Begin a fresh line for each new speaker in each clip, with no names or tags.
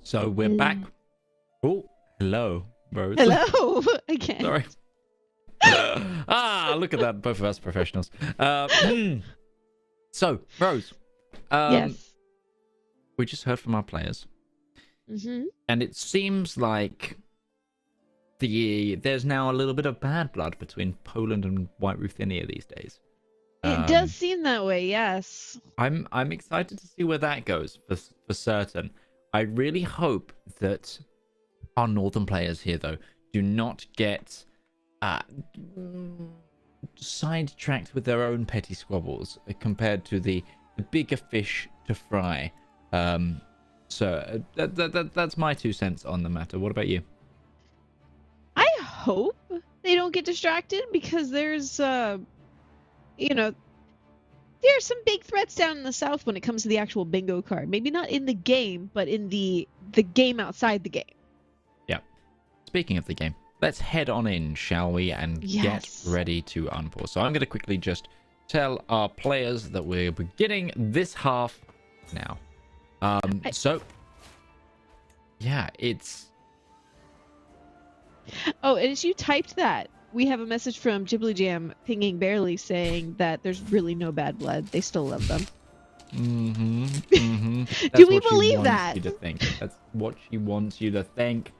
So we're back. Oh, hello, Rose.
Hello again.
Sorry. Look at that. Both of us professionals. So, Rose.
Yes.
We just heard from our players.
Mm-hmm.
And it seems like there's now a little bit of bad blood between Poland and White Ruthenia these days.
It does seem that way, yes.
I'm excited to see where that goes for certain. I really hope that our northern players here, though, do not get sidetracked with their own petty squabbles compared to the bigger fish to fry. So that's my 2 cents on the matter. What about you?
I hope they don't get distracted because there's, there's some big threats down in the south when it comes to the actual bingo card. Maybe not in the game, but in the game outside the game.
Yeah. Speaking of the game, let's head on in, shall we, and get ready to unpause. So I'm going to quickly just tell our players that we're beginning this half now. It's...
Oh, and as you typed that, we have a message from Ghibli Jam pinging Barely saying that there's really no bad blood. They still love them. Do we believe that?
You to think. That's what she wants you to think.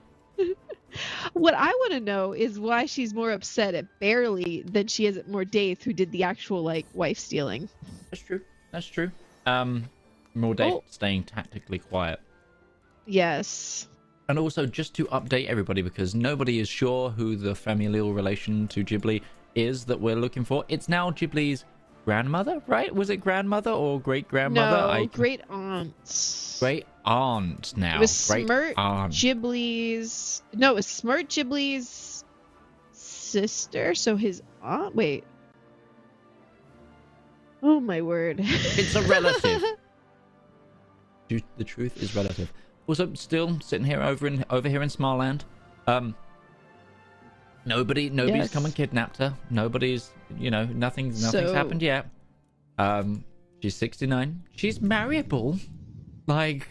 What I want to know is why she's more upset at Barely than she is at Mordaith, who did the actual, wife stealing.
That's true. Mordaith staying tactically quiet.
Yes.
And also, just to update everybody, because nobody is sure who the familial relation to Ghibli is that we're looking for. It's now Ghibli's grandmother, right? Was it grandmother or great-grandmother?
No, great-aunt.
Great-aunt now.
It was Smirt Ghibli's... No, it was Smirt Ghibli's sister, so his aunt... Wait. Oh, my word.
It's a relative. The truth is relative. Also, still sitting here over here in Smarland. Nobody's come and kidnapped her. Nobody's, nothing's happened yet. She's 69. She's marriable.
That's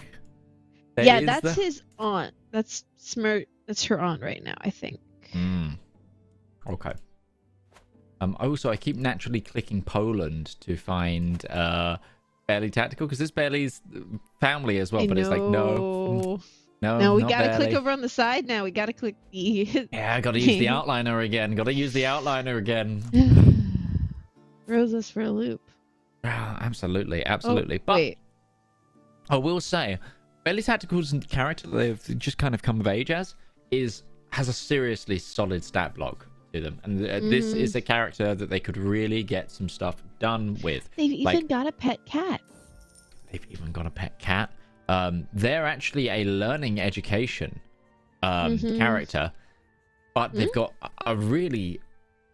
his aunt. That's Smirt. That's her aunt right now, I think.
Okay. I keep naturally clicking Poland to find Barely Tactical, because it's Barely's family as well, but it's like, no,
we gotta click over on the side now. We gotta click the...
Yeah, I gotta use the outliner again.
Throws us for a loop.
Absolutely.
Oh,
but
wait.
I will say, Barely Tactical's character that they've just kind of come of age as has a seriously solid stat block to them, and this is a character that they could really get some stuff done with.
They've even got a pet cat.
They're actually a learning education character, but they've got a really,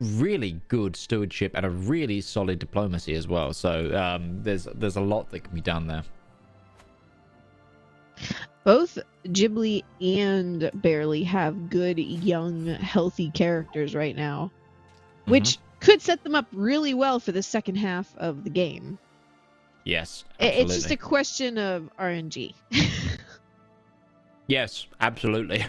really good stewardship and a really solid diplomacy as well. So there's a lot that can be done there.
Both Ghibli and Barely have good, young, healthy characters right now, which could set them up really well for the second half of the game.
Yes, absolutely.
It's just a question of RNG.
Yes, absolutely.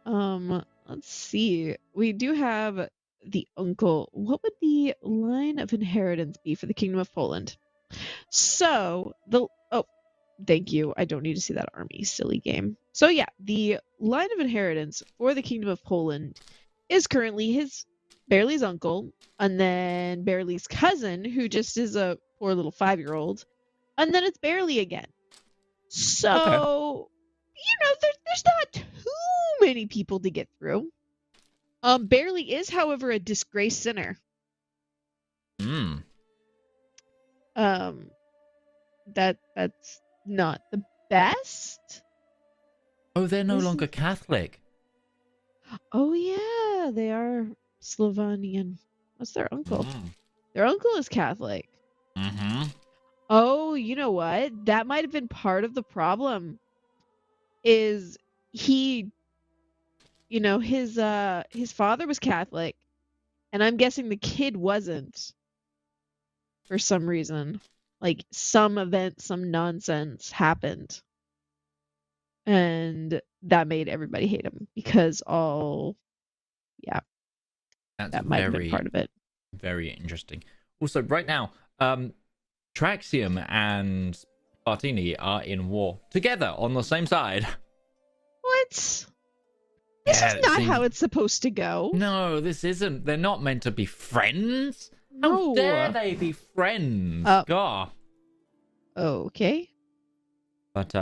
Let's see. We do have the uncle. What would the line of inheritance be for the Kingdom of Poland? So, thank you. I don't need to see that army. Silly game. So yeah, the line of inheritance for the Kingdom of Poland is currently Barely's uncle, and then Barely's cousin, who just is a poor little 5-year-old, and then it's Barely again. So, there's not too many people to get through. Barely is, however, a disgraced sinner. That's not the best.
Oh, they're no longer Catholic.
Oh yeah, they are Slovenian. What's their uncle? Their uncle is Catholic. Oh, you know what? That might have been part of the problem. Is he, his father was Catholic, and I'm guessing the kid wasn't. For some reason. Like, some event, some nonsense happened. and that made everybody hate him because
That's
that might have been part of it.
very interesting. Also, right now, Traxium and Martini are in war together on the same side.
What? This
Yeah,
is not how it's supposed to go.
No, this isn't. They're not meant to be friends. How
No.
dare they be friends? God.
Okay.
But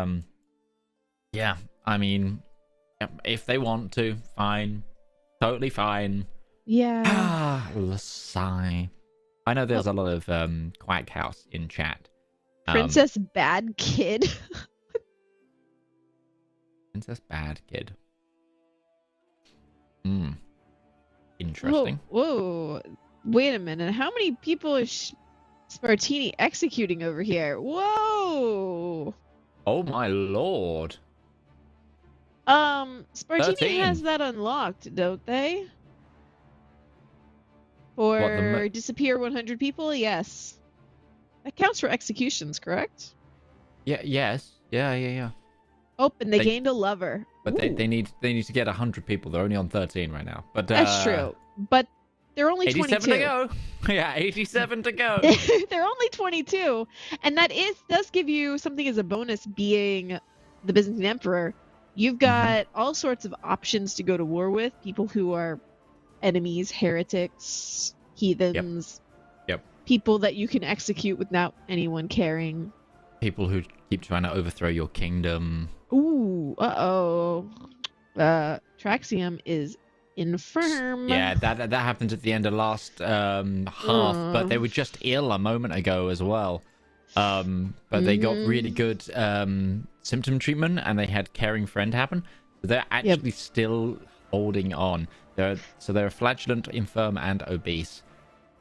yeah. I mean, if they want to, fine, totally fine.
Yeah.
Ah, sigh. I know there's a lot of Quack House in chat.
Princess Bad Kid.
Princess Bad Kid. Interesting.
Whoa. Wait a minute. How many people is Spartini executing over here? Whoa.
Oh my lord.
Spartini
13.
has that unlocked, don't they? For disappear 100 people? Yes. That counts for executions, correct?
Yeah, yes. Yeah.
Oh, and they gained a lover.
But they need to get 100 people. They're only on 13 right now. But
that's true. But they're only
87
22.
to go. Yeah, 87 to go.
They're only 22, and that does give you something as a bonus. Being the Byzantine Emperor, you've got all sorts of options to go to war with. People who are enemies, heretics, heathens.
Yep.
People that you can execute without anyone caring.
People who keep trying to overthrow your kingdom.
Ooh, Traxium is infirm.
Yeah, that happened at the end of last half, but they were just ill a moment ago as well. But they got really good symptom treatment, and they had caring friend happen. So they're actually still holding on. They're flatulent, infirm, and obese.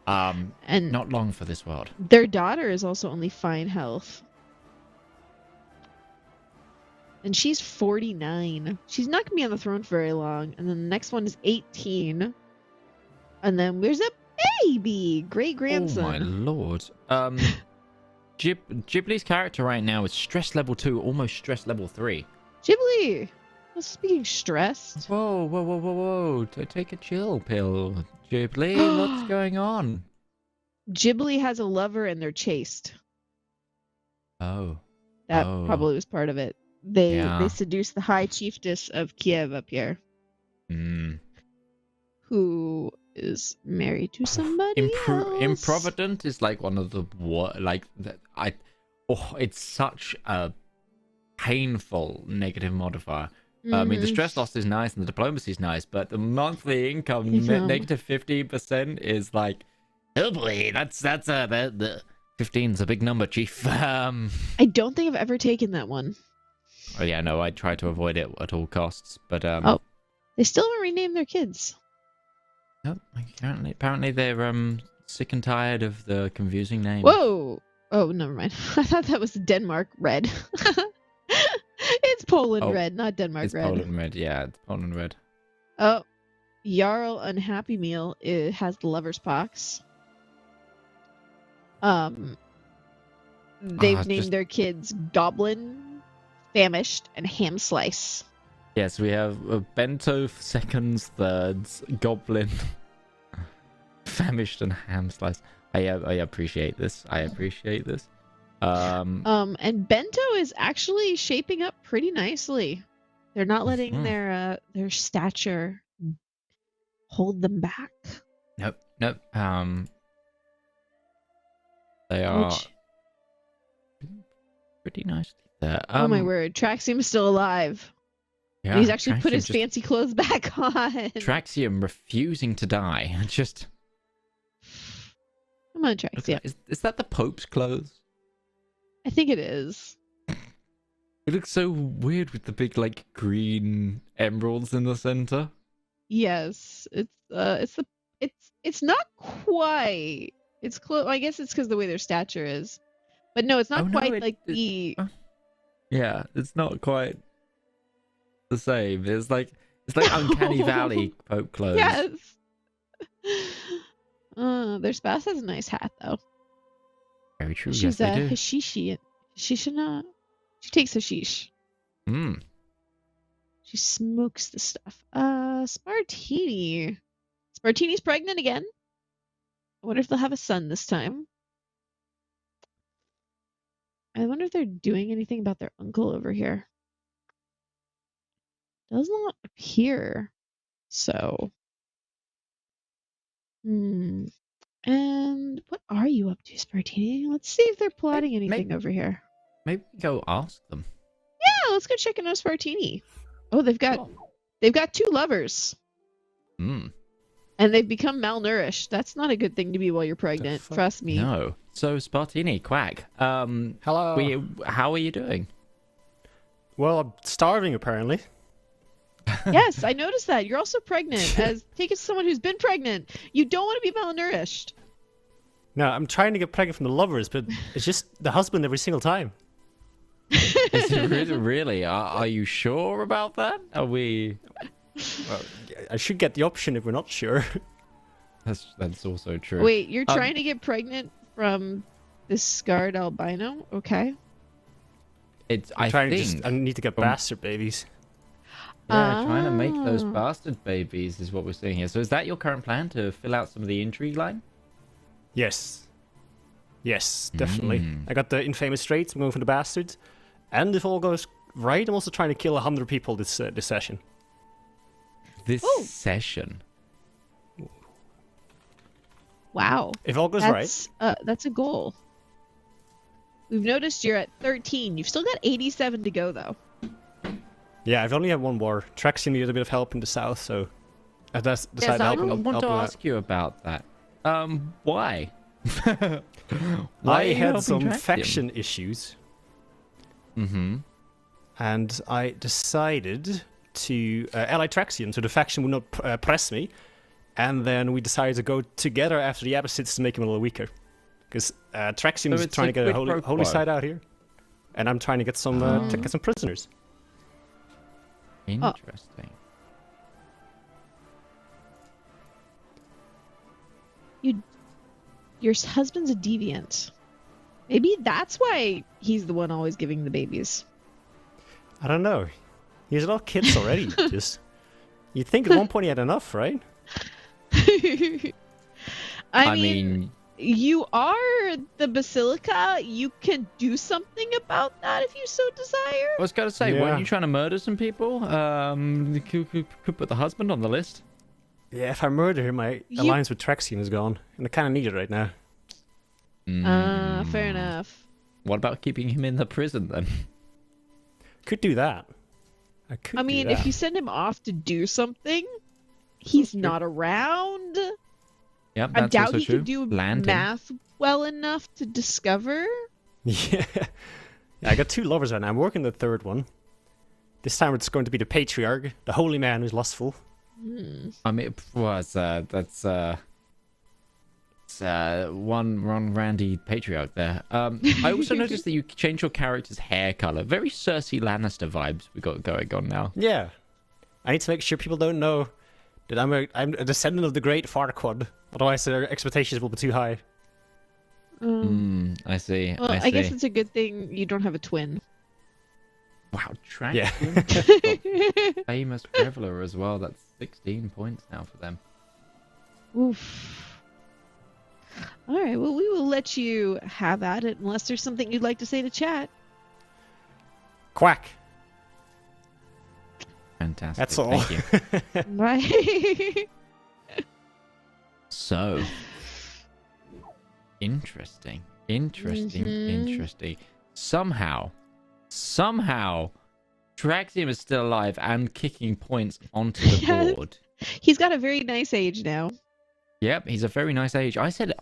And not long for this world.
Their daughter is also only fine health. And she's 49. She's not going to be on the throne for very long. And then the next one is 18. And then there's a baby great-grandson.
Oh, my lord. Ghibli's character right now is stress level 2, almost stress level 3.
Ghibli! Speaking stressed.
Whoa. Take a chill pill. Ghibli, what's going on?
Ghibli has a lover and they're chaste.
Oh.
That probably was part of it. They seduced the high chiefess of Kiev up here. Who is married to somebody else.
Improvident is like one of the it's such a painful negative modifier. I mean, the stress loss is nice and the diplomacy is nice, but the monthly income negative 15% is like, oh boy, that's the 15's a big number, chief.
I don't think I've ever taken that one.
Oh yeah, no, I try to avoid it at all costs, but
they still haven't renamed their kids.
Nope, apparently they're sick and tired of the confusing name.
Whoa! Oh, never mind. I thought that was Denmark red. It's Poland red, not Denmark
it's
red.
It's Poland red, yeah, it's Poland red.
Oh, Jarl Unhappy Meal has the lover's pox. They've named their kids Goblin, Famished, and Ham Slice.
Yes, we have Bento, seconds, thirds, Goblin, Famished, and Ham Slice. I appreciate this.
And Bento is actually shaping up pretty nicely. They're not letting their stature hold them back.
Nope. They are pretty nicely there.
Oh my word, Traxium is still alive. Yeah, and he's actually put his fancy clothes back on.
Traxium refusing to die. Just
come on, Traxium.
Is that the Pope's clothes?
I think it is.
It looks so weird with the big green emeralds in the center.
Yes, it's not quite. It's close. I guess it's because the way their stature is, but no, it's not quite the.
Yeah, it's not quite the same. It's like Uncanny Valley Pope clothes.
Yes. Their spouse has a nice hat though.
Very true.
She's
yes, they do.
Hashishi. She takes hashish. She smokes the stuff. Spartini. Spartini's pregnant again. I wonder if they'll have a son this time. I wonder if they're doing anything about their uncle over here. Does not appear so. And what are you up to, Spartini? Let's see if they're plotting anything over here.
Maybe go ask them.
Yeah, let's go check in on Spartini. Oh, they've got 2 lovers.
Hmm.
And they've become malnourished. That's not a good thing to be while you're pregnant. Trust me.
No. So Spartini, Quack.
Hello.
How are you doing?
Well, I'm starving apparently.
Yes, I noticed that. You're also pregnant. Take it to someone who's been pregnant. You don't want to be malnourished.
No, I'm trying to get pregnant from the lovers, but it's just the husband every single time.
Is it really? Are you sure about that? Are we?
Well, I should get the option if we're not sure.
That's also true.
Wait, you're trying to get pregnant from this scarred albino? Okay.
I need to get bastard babies.
Yeah, trying to make those bastard babies is what we're seeing here. So is that your current plan, to fill out some of the intrigue line?
Yes, definitely. I got the infamous traits. I'm going for the bastards, and if all goes right, I'm also trying to kill 100 people this session.
This session.
Wow.
If all goes right.
That's a goal. We've noticed you're at 13. You've still got 87 to go, though.
Yeah, I've only had one war. Traxium needed a bit of help in the south, so I decided to help him.
I want to ask you about that. Why?
I had some faction issues. And I decided to ally Traxium, so the faction would not press me. And then we decided to go together after the Abbasids to make him a little weaker. Because Traxium is trying to get a holy side out here. And I'm trying to get some prisoners.
Interesting.
Your husband's a deviant. Maybe that's why he's the one always giving the babies.
I don't know. He has a lot of kids already. You'd think at one point he had enough, right?
I mean, you are the Basilica. You can do something about that if you so desire.
I was going to say, weren't you trying to murder some people? Could put the husband on the list.
Yeah, if I murder him, my alliance with Traxium is gone. And I kind of need it right now.
Fair enough.
What about keeping him in the prison, then?
Could do that. I mean,
if you send him off to do something, he's not around.
Yep,
I doubt he could do math well enough to discover.
Yeah. I got 2 lovers right now. I'm working the 3rd one. This time it's going to be the patriarch, the holy man who's lustful.
I mean, that's one randy patriarch there. I also noticed that you changed your character's hair color. Very Cersei Lannister vibes we got going on now.
Yeah. I need to make sure people don't know that I'm a descendant of the great Farquaad. Otherwise their expectations will be too high.
I see.
Well, I guess it's a good thing you don't have a twin.
Wow, Traxium.
Yeah.
Famous Reveler as well. That's 16 points now for them.
Oof. All right, well, we will let you have at it unless there's something you'd like to say to chat.
Quack.
Fantastic.
That's all.
Thank you.
Right.
So, interesting. Somehow, Traxium is still alive and kicking points onto the board.
He's got a very nice age now.
Yep, he's a very nice age. I said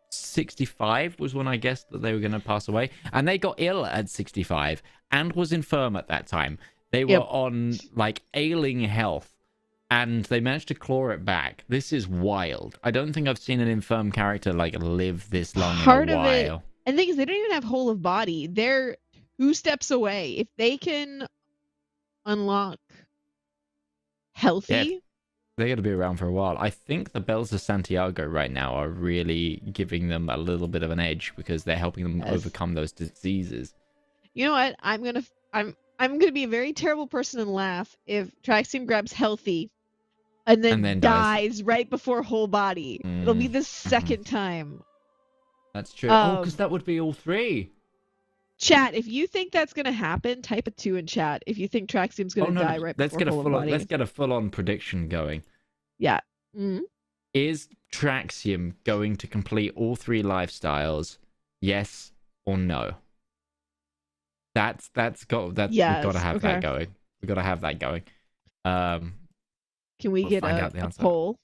65 was when I guessed that they were going to pass away, and they got ill at 65 and was infirm at that time. They were on like ailing health, and they managed to claw it back. This is wild. I don't think I've seen an infirm character like live this long in a while.
And the thing is, they don't even have whole of body. They're 2 steps away. If they can unlock healthy,
they're going to be around for a while. I think the Bells of Santiago right now are really giving them a little bit of an edge because they're helping them overcome those diseases.
You know what? I'm gonna be a very terrible person and laugh if Traxium grabs healthy and then dies right before whole body. It'll be the second time.
That's true. Because that would be all three.
Chat, if you think that's gonna happen, type a 2 in chat. If you think Traxium's gonna die right before whole body.
Let's get a full-on prediction going.
Yeah.
Is Traxium going to complete all 3 lifestyles? Yes or no? Yes, we've got to have that going. We've got to have that going.
Can we get a poll?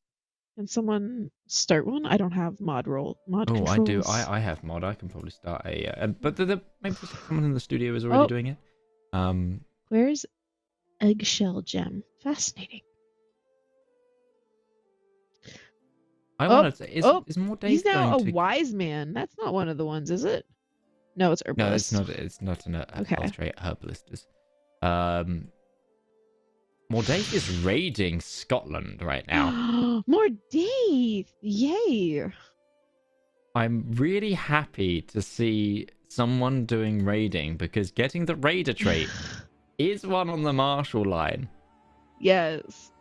Can someone start one? I don't have mod controls.
I do. I have mod. I can probably start but maybe someone in the studio is already doing it.
Where's Eggshell Gem? Fascinating.
I wanted to. Is more days
he's now a wise man. That's not one of the ones, is it? No, it's herbalist.
No, it's not an herbalist. Mordaith is raiding Scotland right now.
Mordaith! Yay!
I'm really happy to see someone doing raiding because getting the raider trait is one on the Marshall line.
Yes.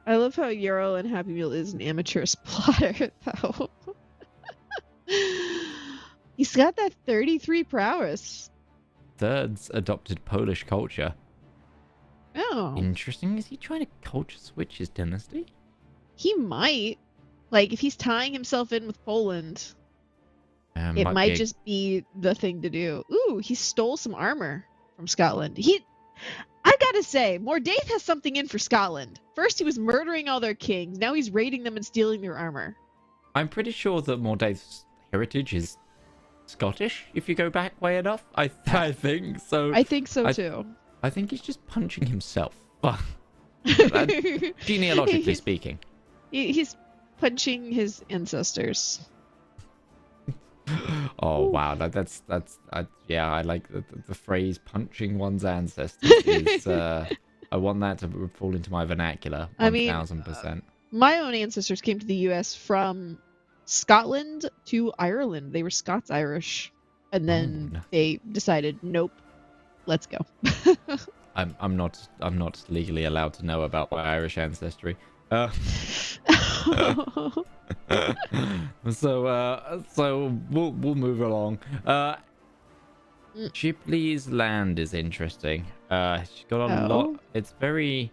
I love how Yarrow and Happy Meal is an amateur spotter, though. He's got that 33 prowess.
Third's adopted Polish culture.
Oh.
Interesting. Is he trying to culture switch his dynasty?
He might. Like, if he's tying himself in with Poland, it might just be the thing to do. Ooh, he stole some armor from Scotland. I gotta say, Mordaith has something in for Scotland. First, he was murdering all their kings. Now he's raiding them and stealing their armor.
I'm pretty sure that Mordaith's heritage is Scottish, if you go back way enough. I think so.
I think so, too.
I think he's just punching himself. Genealogically speaking.
He's punching his ancestors.
Oh, wow. I like the phrase punching one's ancestors. I want that to fall into my vernacular. 1000%.
My own ancestors came to the US from Scotland to Ireland. They were Scots-Irish. And then they decided, nope, let's go.
I'm not legally allowed to know about my Irish ancestry. So we'll move along. Shipley's land is interesting. She's got a lot. It's very.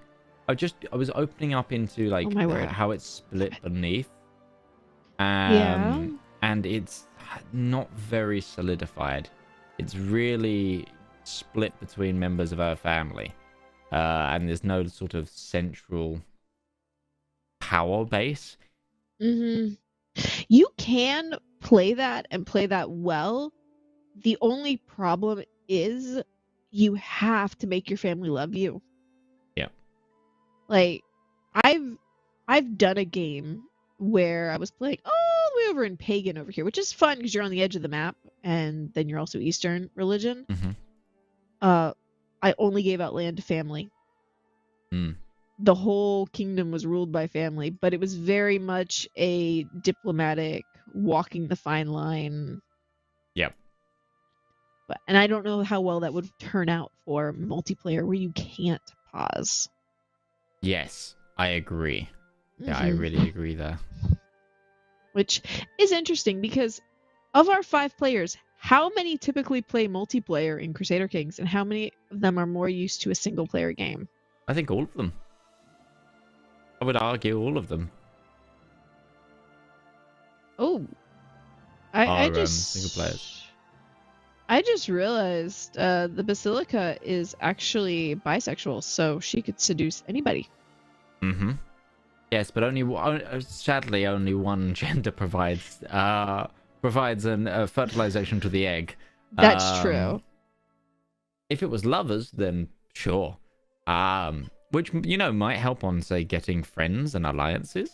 I was opening up into like how it's split beneath. And it's not very solidified. It's really split between members of her family, and there's no sort of central power base.
You can play that and play that well. The only problem is you have to make your family love you.
Yeah.
Like, I've done a game where I was playing all the way over in Pagan over here, which is fun because you're on the edge of the map, and then you're also Eastern religion. I only gave out land to family. The whole kingdom was ruled by family, but it was very much a diplomatic, walking the fine line.
Yep.
And I don't know how well that would turn out for multiplayer where you can't pause.
Yes, I agree. Yeah, I really agree there.
Which is interesting because of our 5 players, how many typically play multiplayer in Crusader Kings, and how many of them are more used to a single player game?
I think all of them. I would argue all of them.
Oh, I just
single players.
I just realized the Basilica is actually bisexual, so she could seduce anybody.
Yes, but sadly only one gender provides fertilization to the egg.
That's true.
If it was lovers, then sure. Which, might help on, say, getting friends and alliances.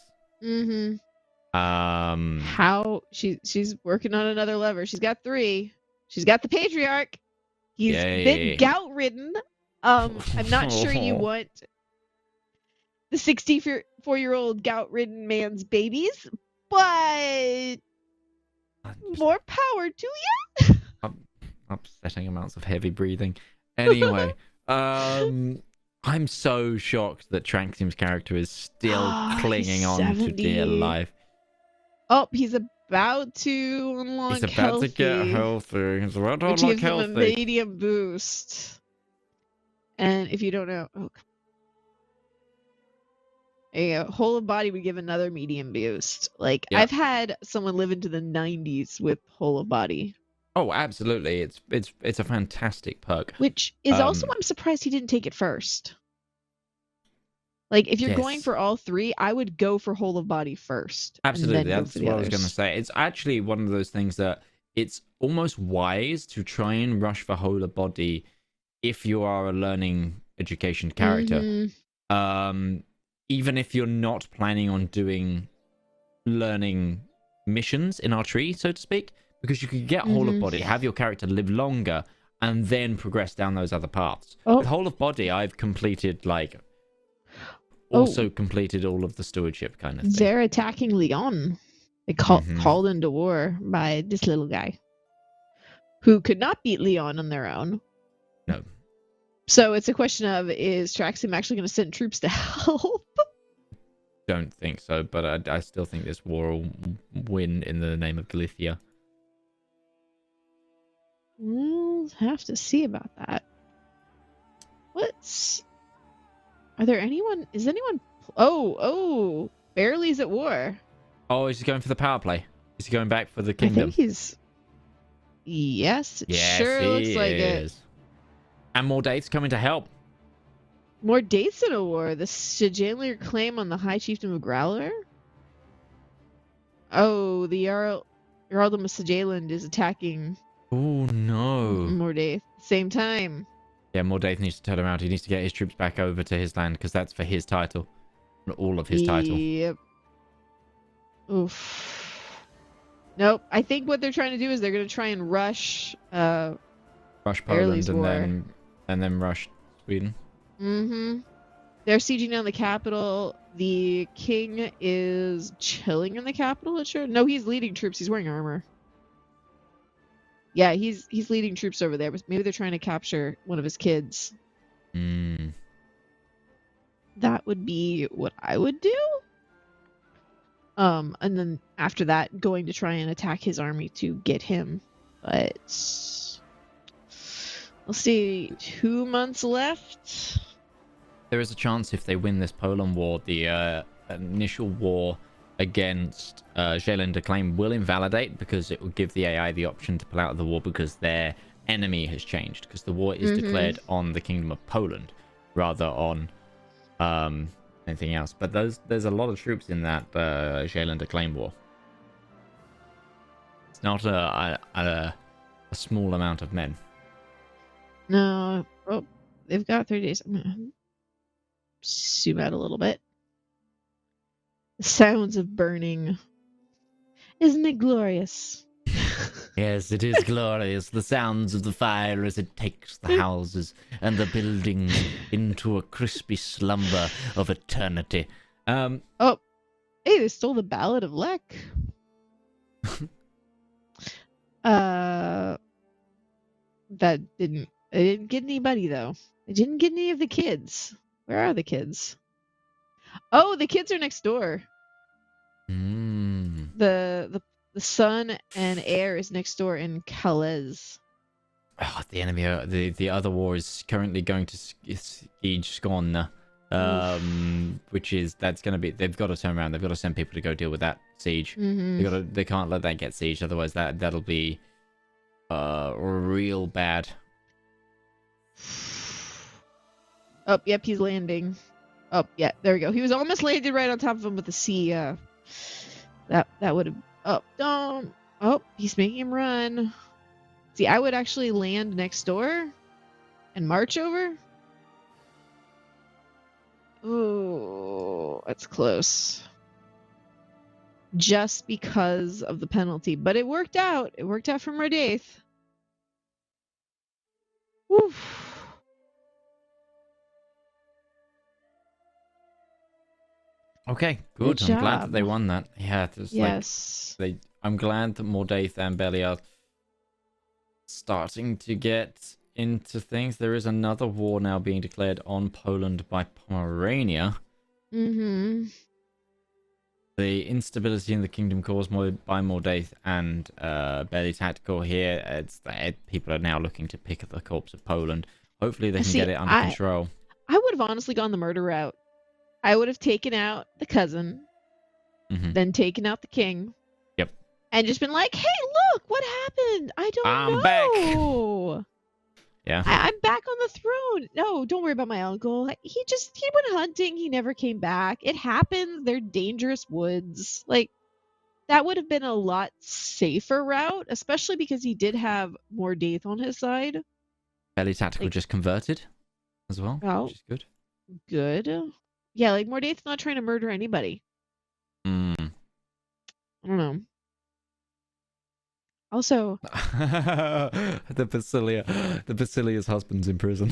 How she's working on another lever. She's got 3. She's got the patriarch. He's a bit gout-ridden. I'm not sure you want the 64-year-old gout-ridden man's babies, but more power to you.
Upsetting amounts of heavy breathing. Anyway, I'm so shocked that Traxium's character is still clinging on to dear life.
Oh, he's about to unlock
He's about to get healthy. He's about to
which
unlock
gives him a
healthy.
medium boost. And if you don't know, there you go. Whole of body would give another medium boost. Like I've had someone live into the 90s with whole of body.
Oh, absolutely. It's a fantastic perk.
Which is also I'm surprised he didn't take it first. Like if you're going for all three, I would go for whole of body first.
Absolutely, that's what I was going to say. It's actually one of those things that it's almost wise to try and rush for whole of body if you are a learning education character. Even if you're not planning on doing learning missions in our tree, so to speak, because you could get whole of body, have your character live longer, and then progress down those other paths. With whole of body, I've completed completed all of the stewardship kind of thing.
They're attacking Leon. They called into war by this little guy who could not beat Leon on their own.
No.
So it's a question of, is Traxium actually going to send troops to help?
Don't think so, but I still think this war will win in the name of Galicia.
We'll have to see about that. Are there anyone? Is anyone? Oh, Barely's at war.
Oh, is he going for the power play? Is he going back for the kingdom?
I think he's. Yes, sure looks like it.
And more dates coming to help.
More dates in a war. The Sigilier claim on the High Chieftain of Growler. Oh, the Earldom of Sigiland is attacking.
Oh no!
Mordaith. Same time.
Yeah, Mordaith needs to turn around. He needs to get his troops back over to his land because that's for his title, not all of his title.
Yep. Oof. Nope. I think what they're trying to do is they're going to try and rush.
Rush Poland and then rush Sweden.
They're sieging down the capital. The king is chilling in the capital. Sure. No, he's leading troops. He's wearing armor. Yeah, he's leading troops over there, but maybe they're trying to capture one of his kids. That would be what I would do. And then after that, going to try and attack his army to get him. But we'll see. 2 months left.
There is a chance if they win this Poland war, the initial war against Zealand claim will invalidate because it will give the AI the option to pull out of the war because their enemy has changed. Because the war is declared on the Kingdom of Poland rather on anything else. But there's a lot of troops in that Zealand claim war. It's not a small amount of men.
No. Oh, they've got 30 days. I'm gonna zoom out a little bit. The sounds of burning. Isn't it glorious?
Yes, it is glorious. The sounds of the fire as it takes the houses and the buildings into a crispy slumber of eternity.
Oh, hey, they stole the Ballad of Lek. That didn't. They didn't get anybody though. They didn't get any of the kids. Where are the kids? Oh, the kids are next door. The son and heir is next door in Calais.
Oh, the enemy, the other war is currently going to siege Scone, which is they've got to turn around. They've got to send people to go deal with that siege. They can't let that get sieged, otherwise that'll be real bad.
Oh, yep, he's landing. Oh, yeah, there we go. He was almost landed right on top of him with the sea. That would have. Oh, don't. Oh, he's making him run. See, I would actually land next door and march over. Oh, that's close. Just because of the penalty, but it worked out. It worked out for Mordaith. Woof.
Okay, good. I'm glad that they won that. Yeah,
yes.
I'm glad that Mordaith and Belly are starting to get into things, there is another war now being declared on Poland by Pomerania.
Mm-hmm.
The instability in the kingdom caused by Mordaith and barely tactical here. People are now looking to pick at the corpse of Poland. Hopefully they can get it under control.
I would have honestly gone the murder route. I would have taken out the cousin, then taken out the king.
Yep.
And just been like, hey, look, what happened? I don't know.
I'm back. Yeah.
I'm back on the throne. No, don't worry about my uncle. He went hunting. He never came back. It happens. They're dangerous woods. Like, that would have been a lot safer route, especially because he did have Mordaith on his side.
Barely tactical just converted as well, which is good.
Good. Yeah, like Mordaith's not trying to murder anybody. I don't know. Also,
the Basilia's husband's in prison.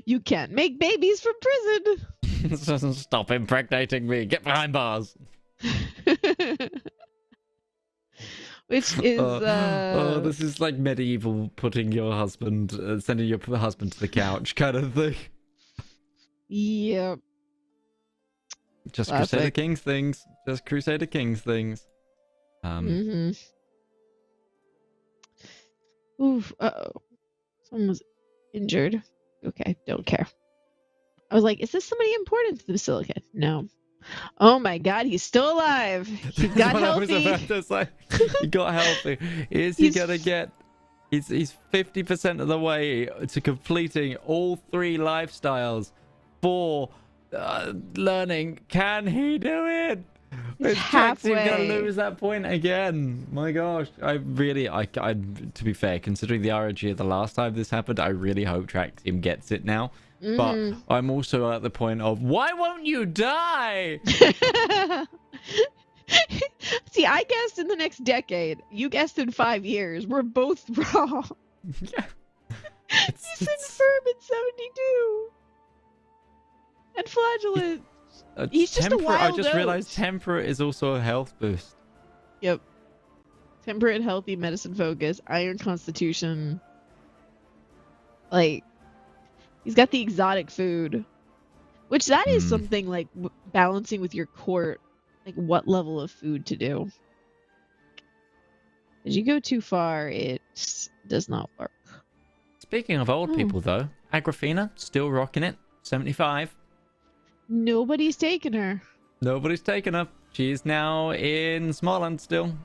You can't make babies from prison.
Stop impregnating me. Get behind bars.
Which is
this is like medieval putting your husband, sending your husband to the couch kind of thing.
Yep.
Just Crusader Kings things. Just Crusader Kings things.
Oof. Uh-oh. Someone was injured. Okay, don't care. I was like, is this somebody important to the Basilica? No. Oh my god, he's still alive. He got healthy.
He got healthy. Is he gonna get... He's 50% of the way to completing all 3 lifestyles for... learning. Can he do it? Is Traxium gonna lose that point again? My gosh, I to be fair, considering the RNG of the last time this happened, I really hope Traxium gets it now. But I'm also at the point of, why won't you die?
See, I guessed in the next decade. You guessed in 5 years. We're both wrong.
Yeah.
He's infirm in 72. And flagellant. He's just a wild
I just realized temperate is also a health boost.
Yep. Temperate, healthy, medicine focus, iron constitution. Like, he's got the exotic food. Which that is something like balancing with your court. Like what level of food to do. As you go too far, it does not work.
Speaking of old people though, Agrafina, still rocking it. 75.
Nobody's taken her.
Nobody's taken her. She's now in Småland still.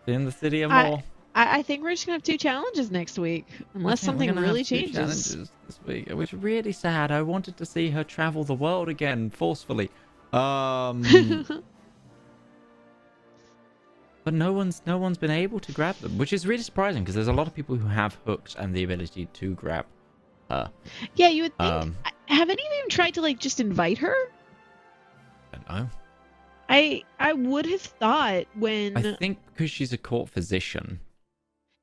In the city of Moor.
I think we're just gonna have 2 challenges next week, unless something really changes.
Challenges this week, which is really sad. I wanted to see her travel the world again forcefully. But no one's been able to grab them, which is really surprising because there's a lot of people who have hooks and the ability to grab her.
Yeah, you would think. Have any of them tried to like just invite her?
I don't know.
I would have thought when...
I think because she's a court physician.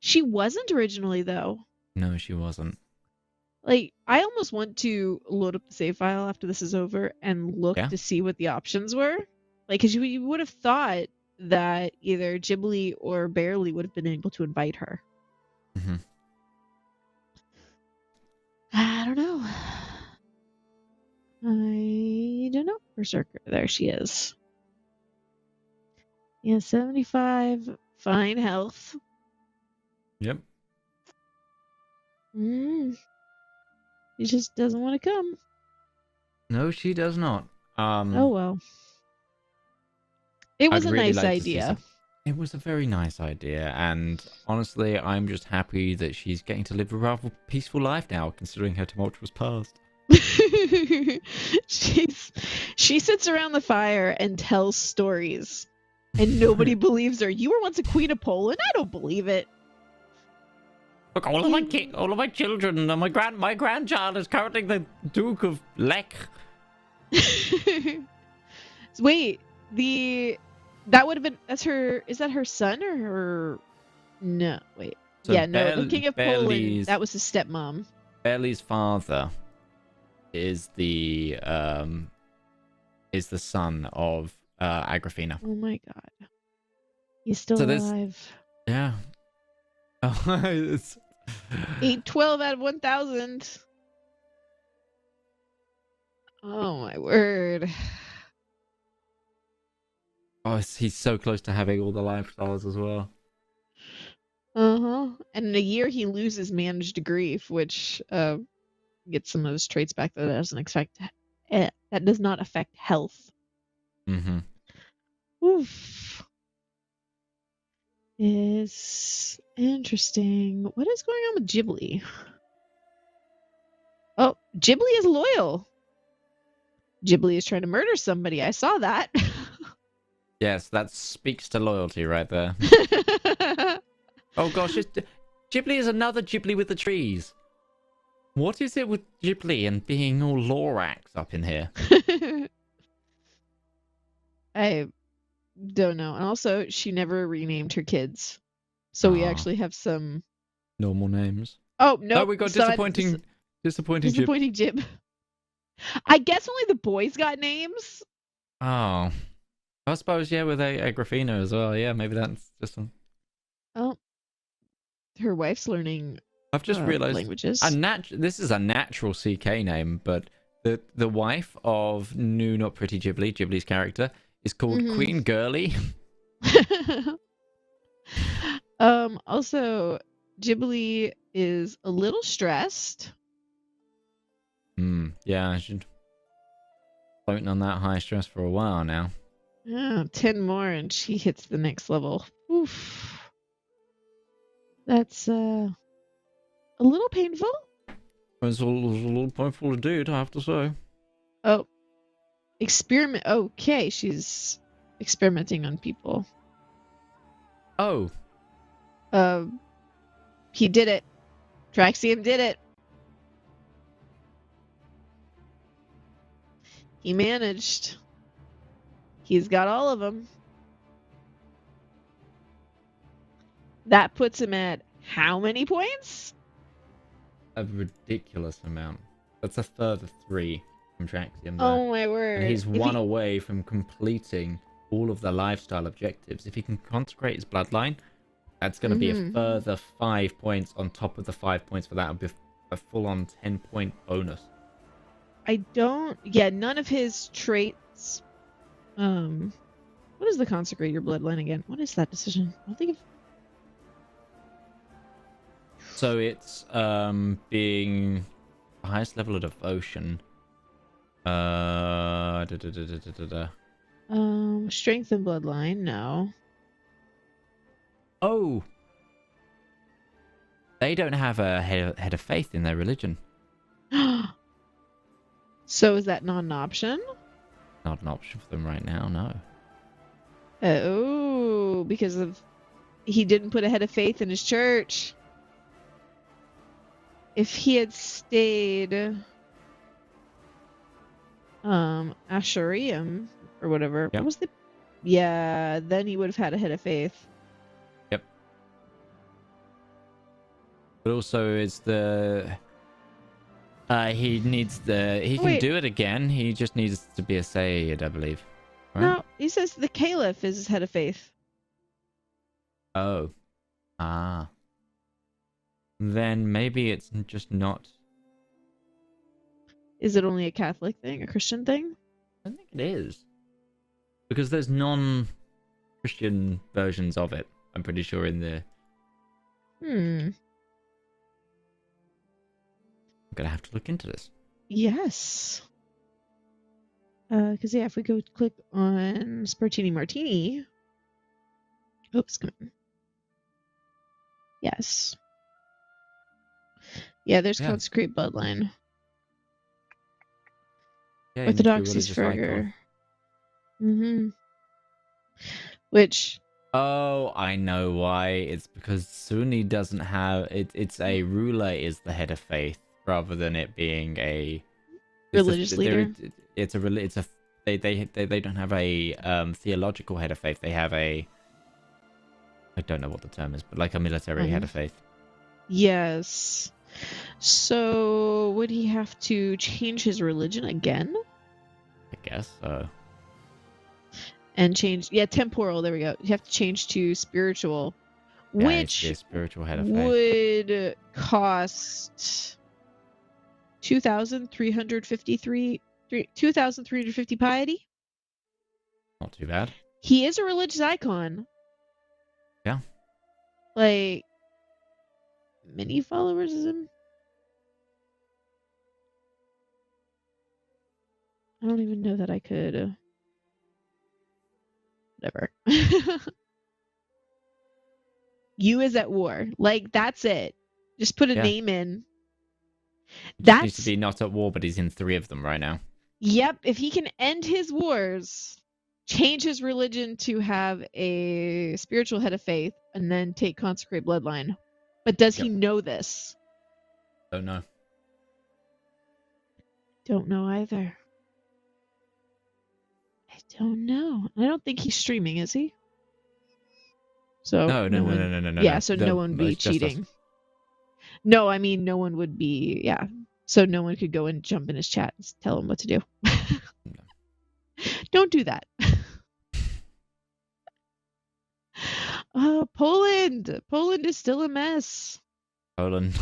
She wasn't originally, though.
No, she wasn't.
Like, I almost want to load up the save file after this is over and look to see what the options were. Like, because you would have thought that either Ghibli or Barely would have been able to invite her.
Mm-hmm.
I don't know. I don't know. Berserker. There she is. Yeah, 75. Fine health.
Yep.
She just doesn't want to come.
No, she does not.
Oh, well. It was a nice idea.
It was a very nice idea, and honestly, I'm just happy that she's getting to live a rather peaceful life now, considering her tumultuous past.
She sits around the fire and tells stories, and nobody believes her. You were once a queen of Poland? I don't believe it.
Look, all of my children, and my grandchild is currently the Duke of Lech.
Wait, that would have been, is that her son or her? No, wait. So yeah, no, the King of Poland, that was his stepmom.
Belly's father is the son of Agrafina.
Oh my god. He's still alive.
Yeah. Oh, it's...
812 out of 1,000. Oh my word.
Oh, he's so close to having all the lifestyles as well.
Uh-huh. And in a year he loses managed grief, which gets some of his traits back that doesn't affect that does not affect health.
Mm-hmm.
Oof. Is interesting. What is going on with Ghibli? Oh, Ghibli is loyal. Ghibli is trying to murder somebody. I saw that.
Yes, that speaks to loyalty right there. Oh gosh, Ghibli is another Ghibli with the trees. What is it with Ghibli and being all Lorax up in here?
I don't know. And also, she never renamed her kids. So we actually have some
normal names.
Oh, no.
Oh, we got disappointing
Jib. I guess only the boys got names.
Oh. I suppose, yeah, with Agrafina as well. Yeah, maybe that's just some...
Oh. Her wife's learning
I've just realized
languages.
This is a natural CK name, but the wife of New Not Pretty Ghibli, Ghibli's character, is called Queen Girly.
Also, Ghibli is a little stressed.
Yeah, I should floating on that high stress for a while now.
Oh, 10 more and she hits the next level. Oof. That's a little painful.
It's a little painful to do, I have to say.
Oh. Experiment. Okay, she's experimenting on people.
Oh.
He did it. Traxium did it. He managed. He's got all of them. That puts him at how many points?
A ridiculous amount. That's a further 3 from Traxium there.
Oh my word.
And he's one away from completing all of the lifestyle objectives. If he can consecrate his bloodline, that's going to be a further 5 points on top of the 5 points for that. Would be a full-on 10-point bonus.
None of his traits. What is the consecrate your bloodline again? What is that decision? I don't think of.
So it's being the highest level of devotion.
Strength and bloodline, no.
Oh, they don't have a head of faith in their religion.
So is that not an option?
Not an option for them right now, no.
Oh, because he didn't put a head of faith in his church. If he had stayed Ashurium or whatever,
yep.
What was the? Yeah, then he would have had a head of faith.
Yep. But also, it's the he can do it again. He just needs to be a Sayyid, I believe. Right?
No, he says the Caliph is his head of faith.
Oh. Ah. Then maybe it's just not.
Is it only a Catholic thing, a Christian thing?
I think it is. Because there's non-Christian versions of it, I'm pretty sure, in the... I'm going to have to look into this.
Yes. Because, yeah, if we go click on Martini. Oops, come on. Yes. Yeah, there's consecrate bloodline.
Yeah,
Orthodoxy Sfurger. Which...
Oh, I know why. It's because Sunni doesn't have... It's a ruler is the head of faith, rather than it being a...
religious leader?
They don't have a theological head of faith. They have a... I don't know what the term is, but like a military head of faith.
Yes. So, would he have to change his religion again?
I guess so.
And change... Yeah, temporal, there we go. You have to change to spiritual. which
a spiritual head of faith.
would cost 2,350 piety.
Not too bad.
He is a religious icon.
Yeah.
Like, many followers of him. I don't even know that I could. Whatever. You is at war. Like, that's it. Just put a name in.
That needs to be not at war, but he's in 3 of them right now.
Yep. If he can end his wars, change his religion to have a spiritual head of faith, and then take consecrate bloodline. But does he know this?
Don't know.
Don't know either. I don't know. I don't think he's streaming, is he? So
no.
Yeah, so no one would be cheating. No, I mean no one would be. Yeah, so no one could go and jump in his chat and tell him what to do.
No.
Don't do that. Poland. Poland is still a mess.
Poland.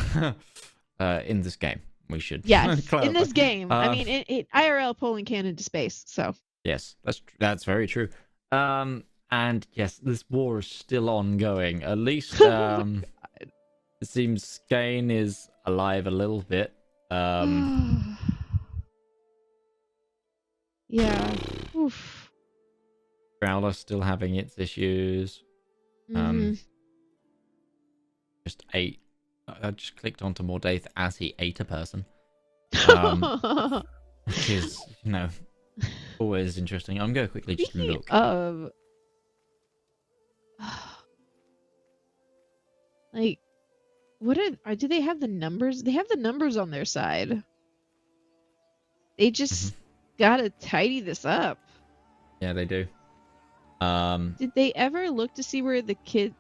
In this game, we should.
Yes, in this game. I mean, it IRL Poland can into space. So.
Yes, that's very true. And yes, this war is still ongoing. At least it seems Skane is alive a little bit.
Yeah. Oof.
Growler's still having its issues. Just ate. I just clicked onto Mordaith as he ate a person. Which is, always interesting. I'm going to quickly just look.
Like, what do they have the numbers? They have the numbers on their side. They just gotta tidy this up.
Yeah, they do.
Did they ever look to see where the kid?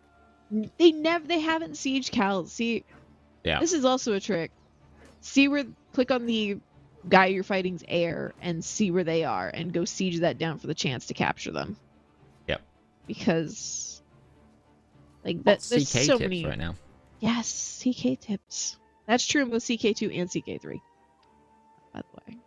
They haven't sieged Cal. See,
yeah.
This is also a trick. Click on the guy you're fighting's heir and see where they are, and go siege that down for the chance to capture them.
Yep.
Because, like, there's
CK
so
tips
many
right now.
Yes, CK tips. That's true in both CK2 and CK3. By the way.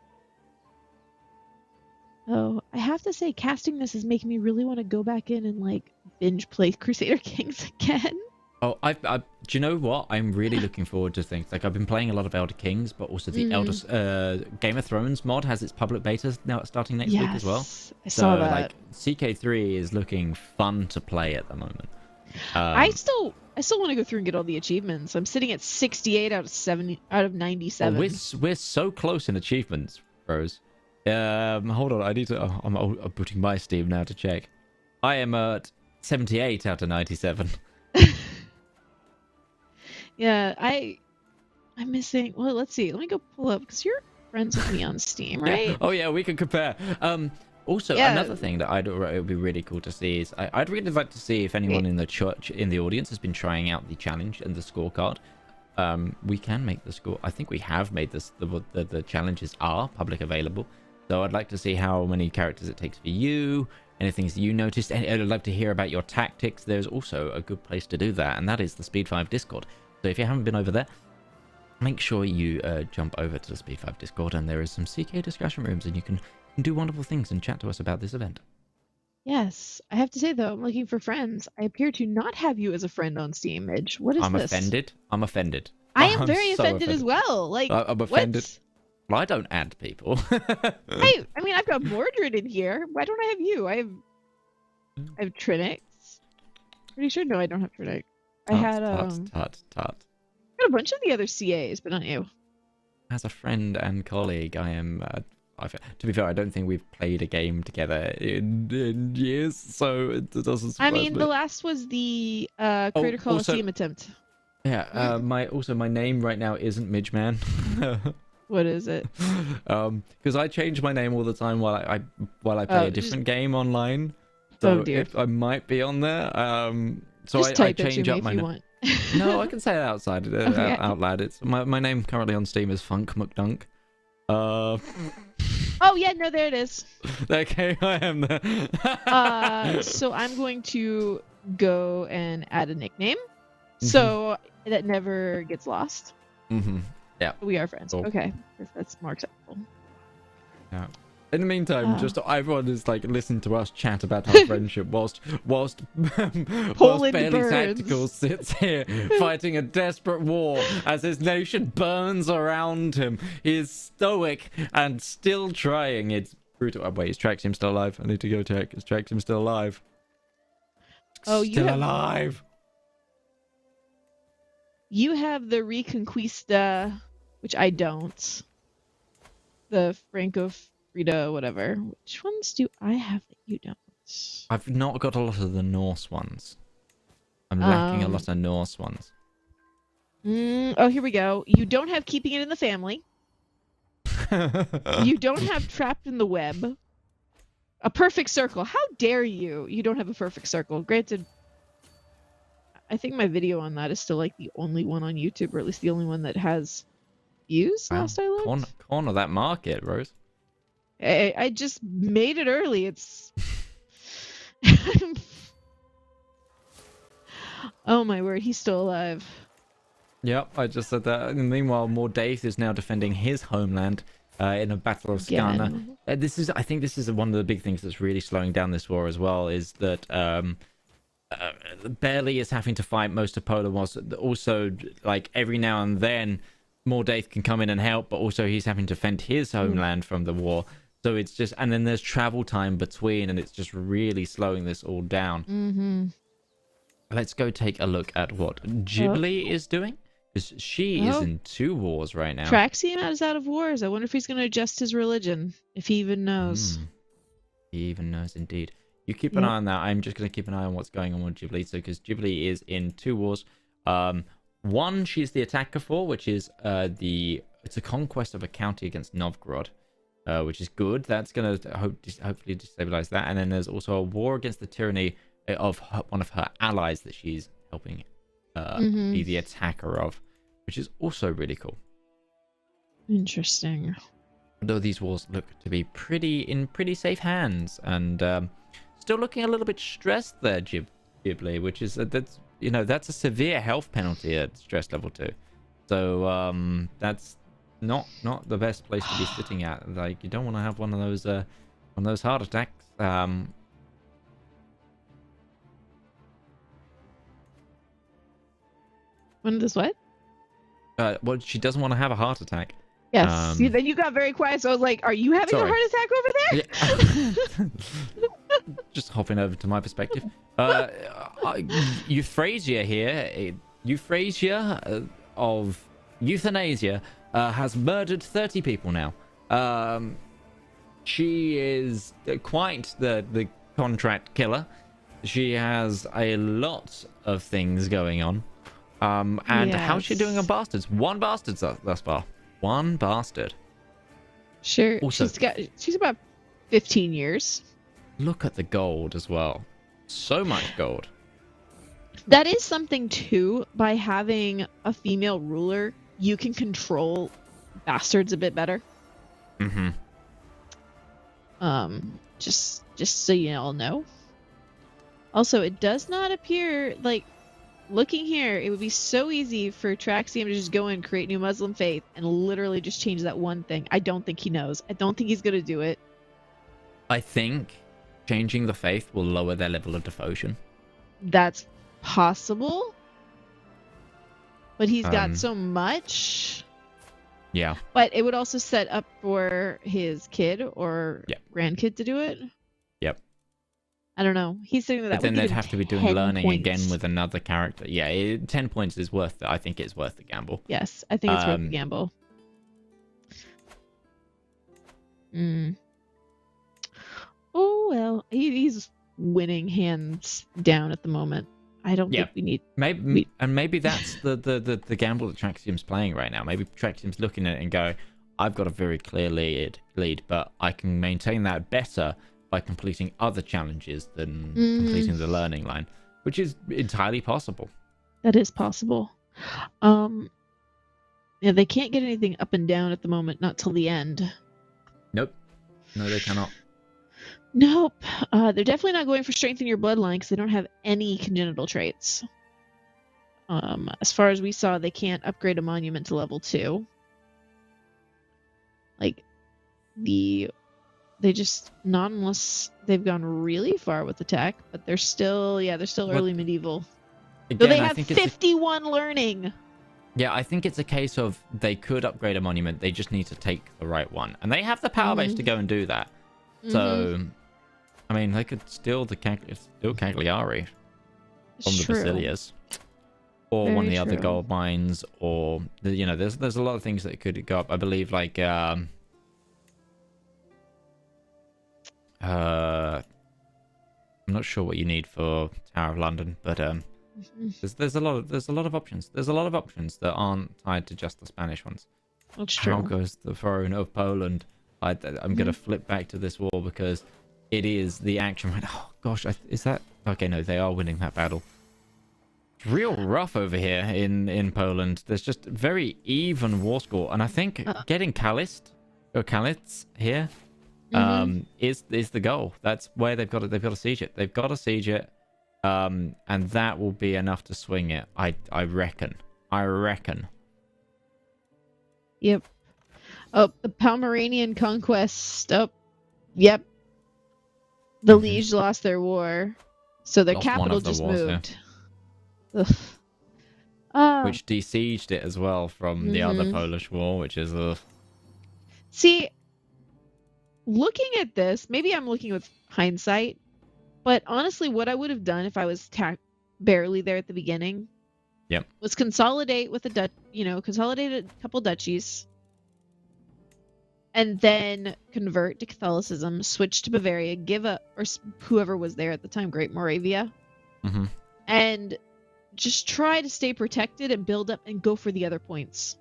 Oh, I have to say, casting this is making me really want to go back in and like binge play Crusader Kings again.
Oh, I do you know what? I'm really looking forward to things. Like, I've been playing a lot of Elder Kings, but also the Game of Thrones mod has its public beta now starting next week as well.
I saw that.
Like, CK3 is looking fun to play at the moment.
I still want to go through and get all the achievements. I'm sitting at 68 out of 97.
Oh, we're so close in achievements, bros. Hold on, I need to. I'm putting my Steam now to check. I am at 78 out of 97.
Yeah, I'm missing. Well, let's see. Let me go pull up, because you're friends with me on Steam, right?
Yeah. Oh yeah, we can compare. Also, another thing that it would be really cool to see is I'd really like to see if anyone in the audience has been trying out the challenge and the scorecard. We can make the score. I think we have made this. The challenges are public available. So I'd like to see how many characters it takes for you, any things you noticed. And I'd love to hear about your tactics. There's also a good place to do that, and that is the Speed 5 Discord. So if you haven't been over there, make sure you jump over to the Speed 5 Discord, and there is some CK discussion rooms, and you can do wonderful things and chat to us about this event.
Yes. I have to say, though, I'm looking for friends. I appear to not have you as a friend on Steam, Midge. What is this?
I'm offended.
I am very offended as well. Like,
I'm offended. Well, I don't add people.
I mean, I've got Mordred in here. Why don't I have you? I have Trinix. Pretty sure. No, I don't have Trinix. I had
Tut.
got a bunch of the other CAs, but not you.
As a friend and colleague, I am. To be fair, I don't think we've played a game together in years, so it doesn't surprise me.
The last was the Crusader Coliseum attempt.
Yeah. My name right now isn't Midgeman.
What is it?
Because I change my name all the time while I play a different game online. So I might be on there. So I change up my name. No, I can say it out loud. It's my name currently on Steam is Funk McDunk.
Oh yeah, no, there it is.
Okay, I am there.
So I'm going to go and add a nickname. So that never gets lost.
Yeah.
We are friends.
Cool.
Okay. That's more acceptable.
Yeah. In the meantime, just everyone is like listening to us chat about our friendship whilst Barely Tactical sits here fighting a desperate war as his nation burns around him. He is stoic and still trying. It's brutal. Oh, wait, is Traxium still alive? I need to go check. Is Traxium still alive?
Oh,
still alive.
You have the Reconquista, which I don't. The Franco Frida, whatever. Which ones do I have that you don't?
I've not got a lot of the Norse ones. I'm lacking a lot of Norse ones.
Oh, here we go. You don't have keeping it in the family. You don't have trapped in the web. A perfect circle. How dare you? You don't have a perfect circle. Granted, I think my video on that is still like the only one on YouTube, or at least the only one that has views.
Wow.
Last I looked.
Corner that market, Rose.
I just made it early. It's oh my word, he's still alive.
Yep, I just said that. And meanwhile, Mordaith is now defending his homeland in a battle of Skarna. I think this is one of the big things that's really slowing down this war as well, is that Barely is having to fight most of Poland, whilst also, like, every now and then Mordaith can come in and help, but also he's having to defend his homeland from the war. So it's just, and then there's travel time between, and it's just really slowing this all down. Let's go take a look at what Ghibli is doing, because she is in 2 wars right now.
Traxium is out of wars. I wonder if he's going to adjust his religion, if he even knows.
He even knows, indeed. You keep an eye on that. I'm just going to keep an eye on what's going on with Ghibli. So, because Ghibli is in 2 wars. One, she's the attacker for, which is it's a conquest of a county against Novgorod. Which is good. That's going to hopefully destabilize that. And then there's also a war against the tyranny of one of her allies that she's helping be the attacker of, which is also really cool.
Interesting.
Though these wars look to be in pretty safe hands, and still looking a little bit stressed there, Ghibli, which is that's a severe health penalty at stress level 2. So that's not the best place to be sitting at. Like, you don't want to have one of those heart attacks.
One of those what?
Well, she doesn't want to have a heart attack.
Yes. Then you got very quiet, so I was like, "Are you having a heart attack over there?"
Yeah. Just hopping over to my perspective. Euphrasia here. Euphrasia of euthanasia. Has murdered 30 people now. She is quite the contract killer. She has a lot of things going on. And how's she doing on bastards? 1 bastard thus far. 1 bastard.
Sure. Also, she's about 15 years.
Look at the gold as well. So much gold.
That is something too. By having a female ruler, you can control bastards a bit better. Just so you all know. Also, it does not appear like, looking here, it would be so easy for Traxium to just go and create new Muslim faith and literally just change that one thing. I don't think he knows. I don't think he's going to do it.
I think changing the faith will lower their level of devotion.
That's possible. But he's got so much.
Yeah.
But it would also set up for his kid or grandkid to do it.
Yep.
I don't know. He's saying that.
But then they'd have to be doing learning again with another character. Yeah, 10 points is worth it. I think it's worth the gamble.
Yes, I think it's worth the gamble. Oh, well. He's winning hands down at the moment. I don't think we need...
Maybe that's the gamble that Traxium's playing right now. Maybe Traxium's looking at it and going, I've got a very clear lead, but I can maintain that better by completing other challenges than completing the learning line, which is entirely possible.
That is possible. Yeah, they can't get anything up and down at the moment, not till the end.
Nope. No, they cannot.
Nope. They're definitely not going for strength in your bloodline because they don't have any congenital traits. As far as we saw, they can't upgrade a monument to level 2. Like, they just, not unless they've gone really far with the tech, but they're still early medieval.
Again,
So they have 51 learning.
Yeah, I think it's a case of they could upgrade a monument. They just need to take the right one. And they have the power base to go and do that. So, I mean, they could steal Cagliari from the Basilias. Or
Very
one of the other
true.
gold mines. Or, you know, there's a lot of things that could go up. I believe, like, I'm not sure what you need for Tower of London, but there's a lot of options. There's a lot of options that aren't tied to just the Spanish ones.
That's true.
How goes the throne of Poland? I'm gonna flip back to this war because it is the action. Oh gosh, is that okay? No, they are winning that battle. It's real rough over here in Poland. There's just very even war score, and I think getting Kalitz here is the goal. That's where they've got to siege it. They've got to siege it, and that will be enough to swing it. I reckon.
Yep. Oh, the Pomeranian conquest. Oh, yep. The Liege lost their war, so their capital just moved.
Yeah. Which besieged it as well from the other Polish war, which is
See, looking at this, maybe I'm looking with hindsight, but honestly, what I would have done if I was barely there at the beginning, was consolidate with consolidate a couple duchies, and then convert to Catholicism, switch to Bavaria, give up, or whoever was there at the time, Great Moravia, and just try to stay protected and build up and go for the other points.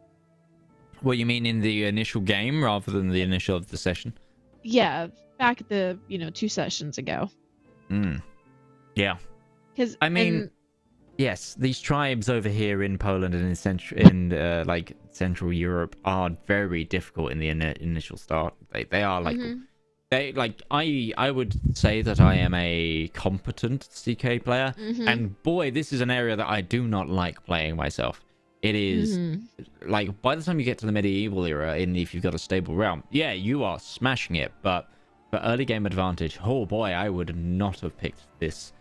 What you mean in the initial game rather than the initial of the session?
Yeah, back at the 2 sessions ago.
Yeah.
Because
yes, these tribes over here in Poland and in Central Europe are very difficult in the initial start. They are I would say that I am a competent CK player, and boy, this is an area that I do not like playing myself. It is like by the time you get to the medieval era, and if you've got a stable realm, yeah, you are smashing it. But for early game advantage, oh boy, I would not have picked this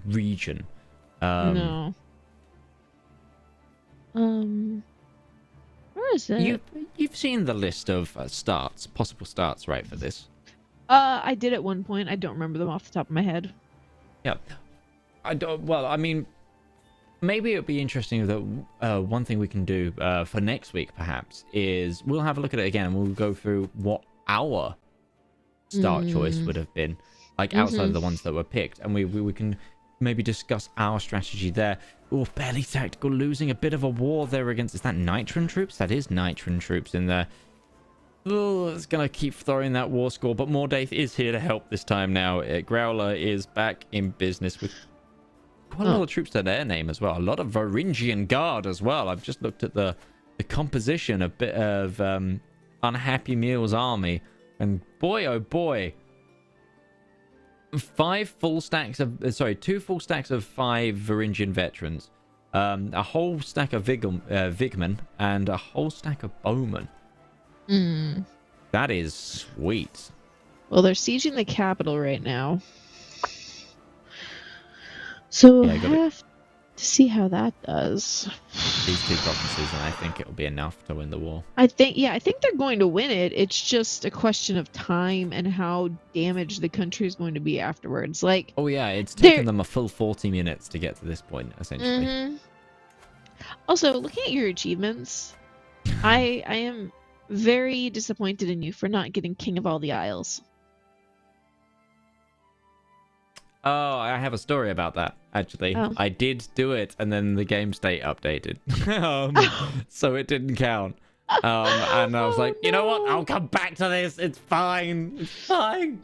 region.
No. Where is it?
You've seen the list of possible starts, right, for this?
I did at one point. I don't remember them off the top of my head.
Yeah. I don't. Well, I mean, maybe it would be interesting that one thing we can do for next week, perhaps, is we'll have a look at it again and we'll go through what our start choice would have been, like outside of the ones that were picked, and we can maybe discuss our strategy there. Oh, barely tactical, losing a bit of a war there against. Is that Nitran troops? That is Nitran troops in there. Oh, it's gonna keep throwing that war score, but Mordaith is here to help this time now. Growler is back in business with quite a lot of troops to their name as well. A lot of Varangian Guard as well. I've just looked at the composition of Unhappy Meal's army, and boy oh boy, 2 full stacks of 5 Varangian veterans, a whole stack of Vigmen, and a whole stack of Bowmen. That is sweet.
Well, they're sieging the capital right now, so we'll have to see how that does.
These 2 provinces, and I think it'll be enough to win the war.
I think they're going to win it. It's just a question of time and how damaged the country is going to be afterwards. Like,
oh yeah, it's taken them a full 40 minutes to get to this point, essentially.
Also, looking at your achievements, I am very disappointed in you for not getting King of all the Isles.
Oh, I have a story about that, actually. I did do it, and then the game state updated. So it didn't count. And I was like, you know what? I'll come back to this. It's fine. It's fine.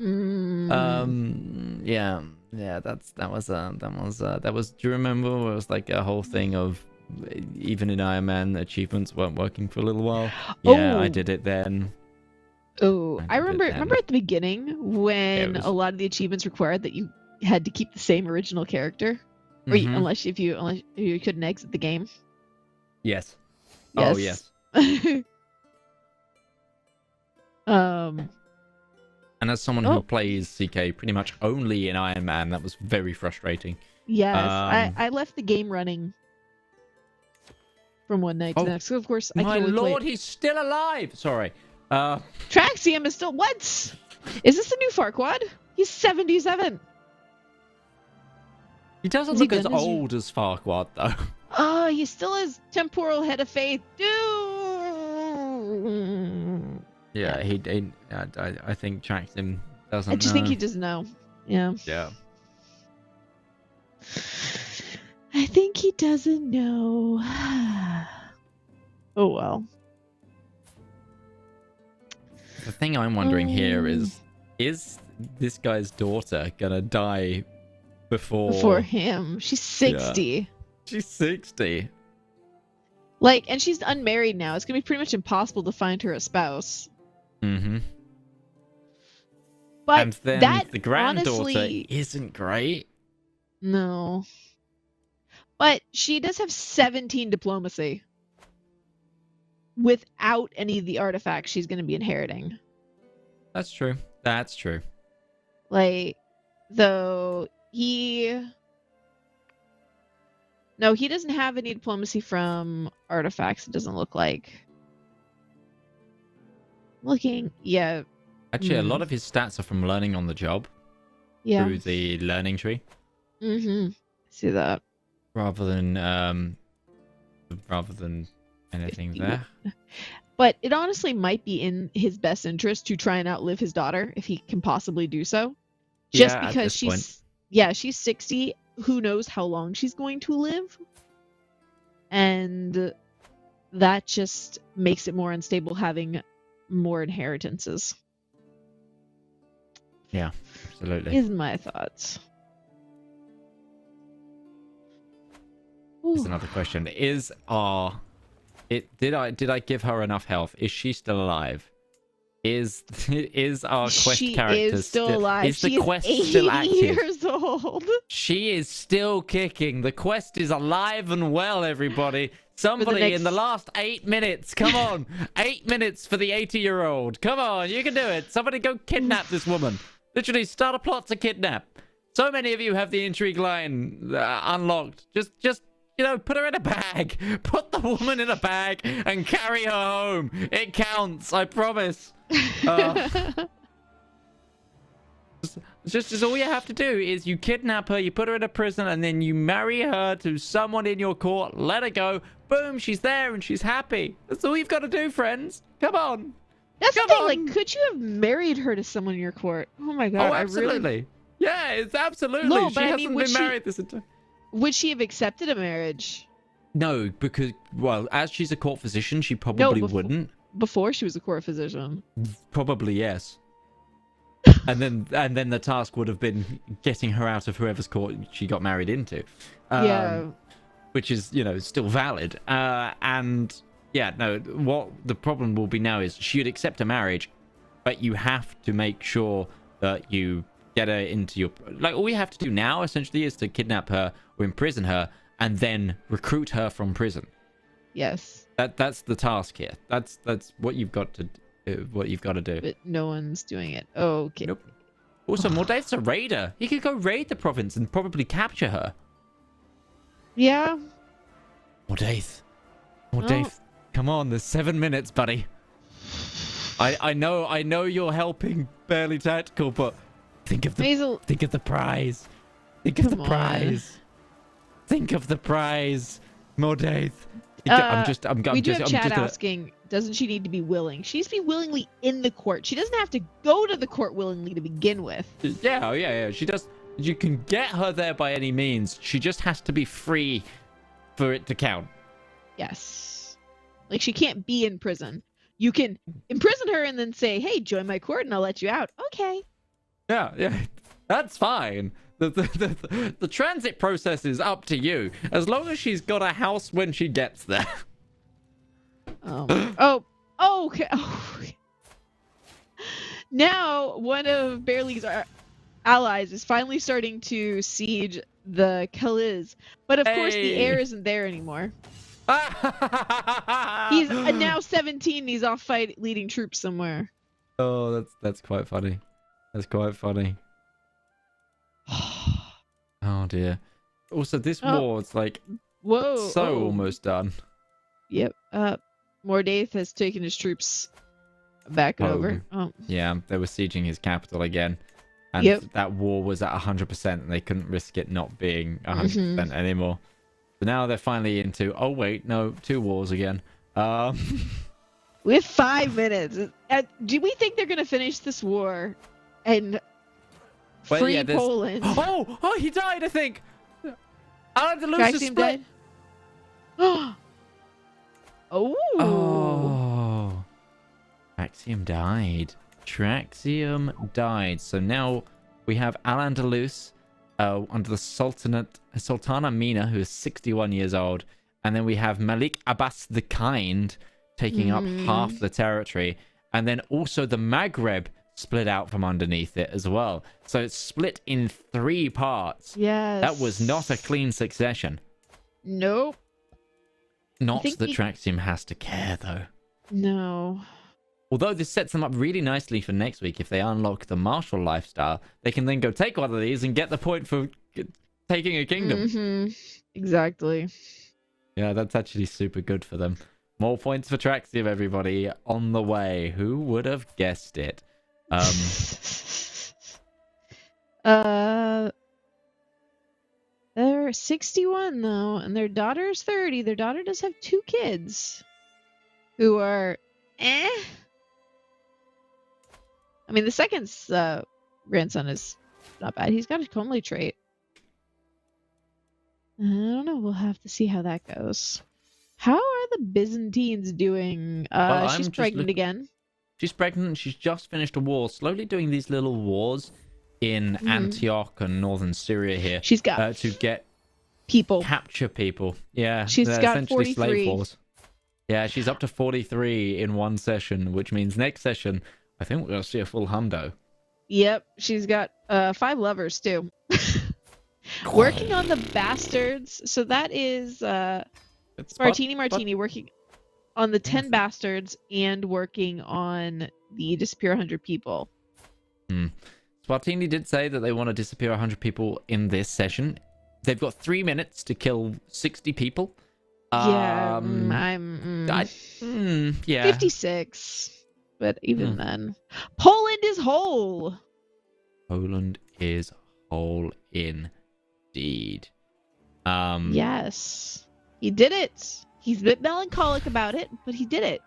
Yeah, that was. Do you remember? It was like a whole thing of even in Iron Man, achievements weren't working for a little while. Yeah, I did it then.
Oh, I remember at the beginning when a lot of the achievements required that you had to keep the same original character. Or unless you couldn't exit the game.
Yes.
Yes.
Oh yes. And as someone who plays CK pretty much only in Iron Man, that was very frustrating.
Yes, I left the game running from one night to the next. So of course, I
my
can only
lord,
play...
he's still alive. Sorry.
Traxium is still what? Is this the new Farquaad? He's 77.
He doesn't look as old as Farquaad though.
Oh, he still has temporal head of faith. Dude.
Yeah, I think Traxium doesn't.
I just think he doesn't know. Yeah.
Yeah.
I think he doesn't know. Oh well.
The thing I'm wondering here is this guy's daughter gonna die before
him? She's 60.
Yeah. She's 60.
Like, and she's unmarried now. It's gonna be pretty much impossible to find her a spouse.
Mm-hmm.
But
and then
that
the granddaughter
honestly,
isn't great.
No. But she does have 17 diplomacy. Without any of the artifacts she's going to be inheriting.
That's true. That's true.
Like, though he... No, he doesn't have any diplomacy from artifacts, it doesn't look like. Looking, yeah.
Actually, a lot of his stats are from learning on the job.
Yeah.
Through the learning tree.
Mm-hmm. See that.
Rather than anything there.
But it honestly might be in his best interest to try and outlive his daughter if he can possibly do so. Just because she's 60, who knows how long she's going to live. And that just makes it more unstable having more inheritances.
Yeah, absolutely.
Is my thoughts.
Here's another question. Did I give her enough health? Is she still alive? Is our quest character
still alive?
Is the
she
quest
is 80
still active?
years old.
She is still kicking. The quest is alive and well, everybody. Somebody in the last 8 minutes. Come on. 8 minutes for the 80-year-old. Come on, you can do it. Somebody go kidnap this woman. Literally start a plot to kidnap. So many of you have the intrigue line unlocked. Just put her in a bag. Put the woman in a bag and carry her home. It counts, I promise. Just all you have to do is you kidnap her, you put her in a prison, and then you marry her to someone in your court, let her go. Boom, she's there and she's happy. That's all you've got to do, friends. Come on.
That's the thing, like, could you have married her to someone in your court? Oh my god,
oh, absolutely. Yeah, it's absolutely.
No,
she
but
hasn't been married this entire...
Would she have accepted a marriage?
No, because, well, as she's a court physician, she probably wouldn't.
Before she was a court physician.
Probably, yes. and then the task would have been getting her out of whoever's court she got married into.
Yeah.
Which is, still valid. And, yeah, no, what the problem will be now is she'd accept a marriage, but you have to make sure that you get her into your... Like, all you have to do now, essentially, is to kidnap her or imprison her and then recruit her from prison.
Yes.
That's the task here. That's what you've got to do.
But no one's doing it. Okay.
Nope. Also, Mordaith's a raider. He could go raid the province and probably capture her.
Yeah.
Mordaith, come on. There's 7 minutes, buddy. I know you're helping Barely Tactical, but think of the prize. Think of the prize. Think of the prize, Mordaith.
We do have chat asking, doesn't she need to be willing? She needs to be willingly in the court. She doesn't have to go to the court willingly to begin with.
Yeah. She does. You can get her there by any means. She just has to be free for it to count.
Yes. Like, she can't be in prison. You can imprison her and then say, hey, join my court and I'll let you out. Okay.
Yeah. That's fine. The transit process is up to you, as long as she's got a house when she gets there.
Okay. Oh. Now, one of Barely's allies is finally starting to siege the Calais. But of course, the heir isn't there anymore. He's now 17. And he's off leading troops somewhere.
Oh, that's quite funny. That's quite funny. Oh dear. Also, this war is like almost done.
Yep. Mordaith has taken his troops back over. Oh.
Yeah, they were sieging his capital again. And that war was at 100%, and they couldn't risk it not being 100% anymore. So now they're finally into, oh wait, no, 2 wars again.
With 5 minutes. Do we think they're going to finish this war and free Poland?
Oh, he died, I think. Traxium split.
Died. Oh.
Traxium died. Traxium died. So now we have Al-Andalus under the Sultana Mina, who is 61 years old. And then we have Malik Abbas the Kind taking up half the territory. And then also the Maghreb split out from underneath it as well. So it's split in 3 parts.
Yes.
That was not a clean succession.
Nope.
Not that Traxium has to care, though.
No.
Although this sets them up really nicely for next week. If they unlock the martial lifestyle, they can then go take one of these and get the point for taking a kingdom.
Exactly.
Yeah, that's actually super good for them. More points for Traxium, everybody, on the way. Who would have guessed it?
They're 61 though, and their daughter's 30. Their daughter does have 2 kids who are I mean, the second grandson is not bad. He's got a comely trait. I don't know. We'll have to see how that goes. How are the Byzantines doing? She's pregnant again.
She's pregnant. She's just finished a war. Slowly doing these little wars in Antioch and northern Syria here.
She's got
to get
people.
Capture people. Yeah.
She's got
essentially
43.
Slave wars. Yeah, she's up to 43 in one session, which means next session, I think we're going to see a full hundo.
Yep. She's got 5 lovers too. Working on the bastards. So that is Martini working on the 10 bastards and working on the disappear 100 people.
Martini did say that they want to disappear 100 people in this session. They've got 3 minutes to kill 60 people.
Yeah,
yeah.
56. But even then, Poland is whole.
Poland is whole indeed.
Yes, he did it. He's a bit melancholic about it, but he did it.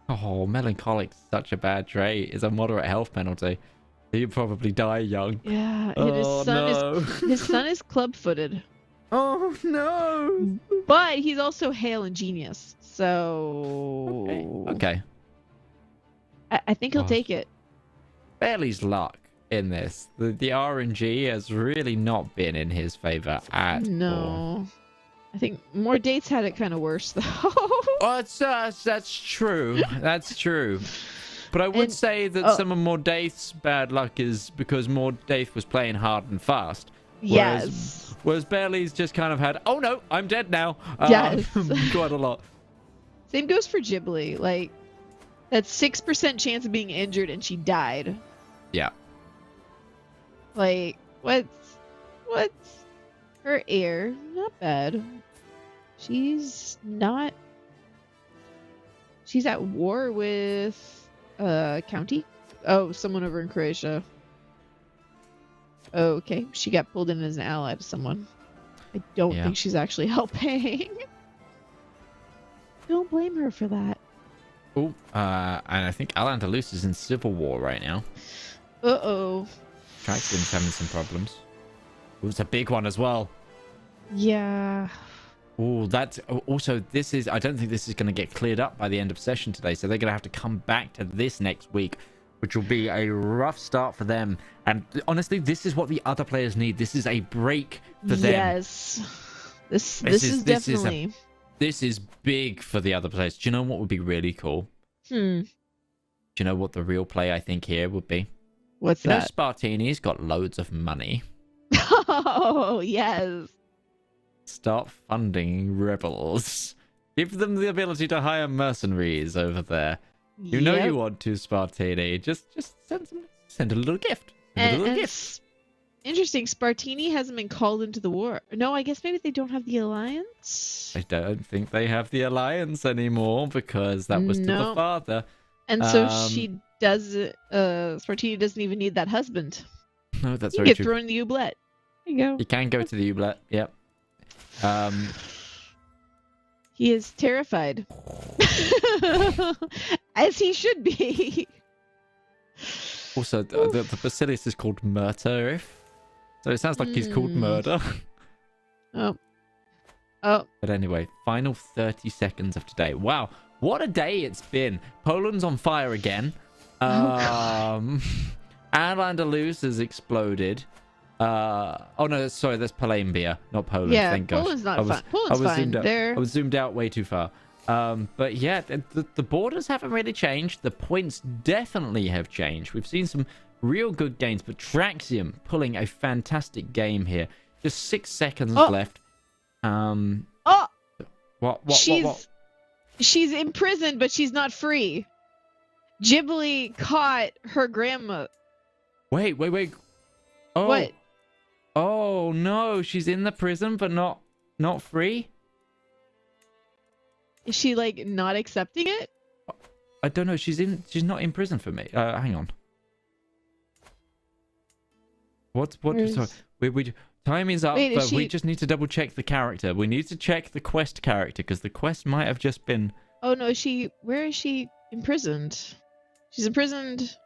Oh, melancholic's such a bad trait. It's a moderate health penalty. He'd probably die young.
Yeah, his son is club-footed.
Oh no!
But he's also hale and genius, so
okay.
I think he'll take it.
Barely's luck in this. The RNG has really not been in his favor at all.
I think more dates had it kind of worse though.
Oh, that's true. That's true. But I would say that some of Mordaith's bad luck is because Mordaith was playing hard and fast. Whereas Barely's just kind of had, oh no, I'm dead now.
Yes.
Quite a lot.
Same goes for Ghibli. Like, that's 6% chance of being injured and she died.
Yeah.
Like, what's her heir? Not bad. She's at war with county? Oh, someone over in Croatia. Oh, okay. She got pulled in as an ally to someone. I don't think she's actually helping. Don't blame her for that.
Oh, and I think Al-Andalus is in civil war right now.
Uh-oh.
Traxium's having some problems. Oh, it's a big one as well.
Yeah.
Oh, that's also, this is, I don't think this is going to get cleared up by the end of session today, so they're going to have to come back to this next week, which will be a rough start for them. And honestly, this is what the other players need. This is a break for them.
Yes. This is definitely...
This is big for the other players. Do you know what would be really cool? Do you know what the real play I think here would be?
What's
You know,
that?
Spartini's got loads of money.
Oh, yes.
Start funding rebels. Give them the ability to hire mercenaries over there. You know you want to, Spartini. Just send a little gift. Send a little gift.
Interesting. Spartini hasn't been called into the war. No, I guess maybe they don't have the alliance.
I don't think they have the alliance anymore because that was to the father.
And so she does. Spartini doesn't even need that husband.
No, that's
you
very
get
true.
thrown in the oublet. There you go.
You can go to the oublet. Yep.
He is terrified, as he should be.
Also, the basilisk is called Murder, so it sounds like he's called Murder.
Oh.
But anyway, final 30 seconds of today. Wow, what a day it's been. Poland's on fire again. Al-Andalus has exploded. Oh no, sorry, that's Palambia, not Poland.
Yeah,
thank gosh.
Poland's not fine. Poland's fine.
I was zoomed out way too far. But yeah, the borders haven't really changed. The points definitely have changed. We've seen some real good gains, but Traxium pulling a
Oh.
fantastic game here. Just 6 seconds left. What?
She's imprisoned, but she's not free. Ghibli caught her grandma.
Wait. Oh.
What?
Oh no, she's in the prison, but not free.
Is she like not accepting it?
I don't know. She's not in prison for me. Hang on. What? Sorry. We time is up,
Wait,
but we just need to double check the character. We need to check the quest character because the quest might have just been.
Oh no, where is she imprisoned? She's imprisoned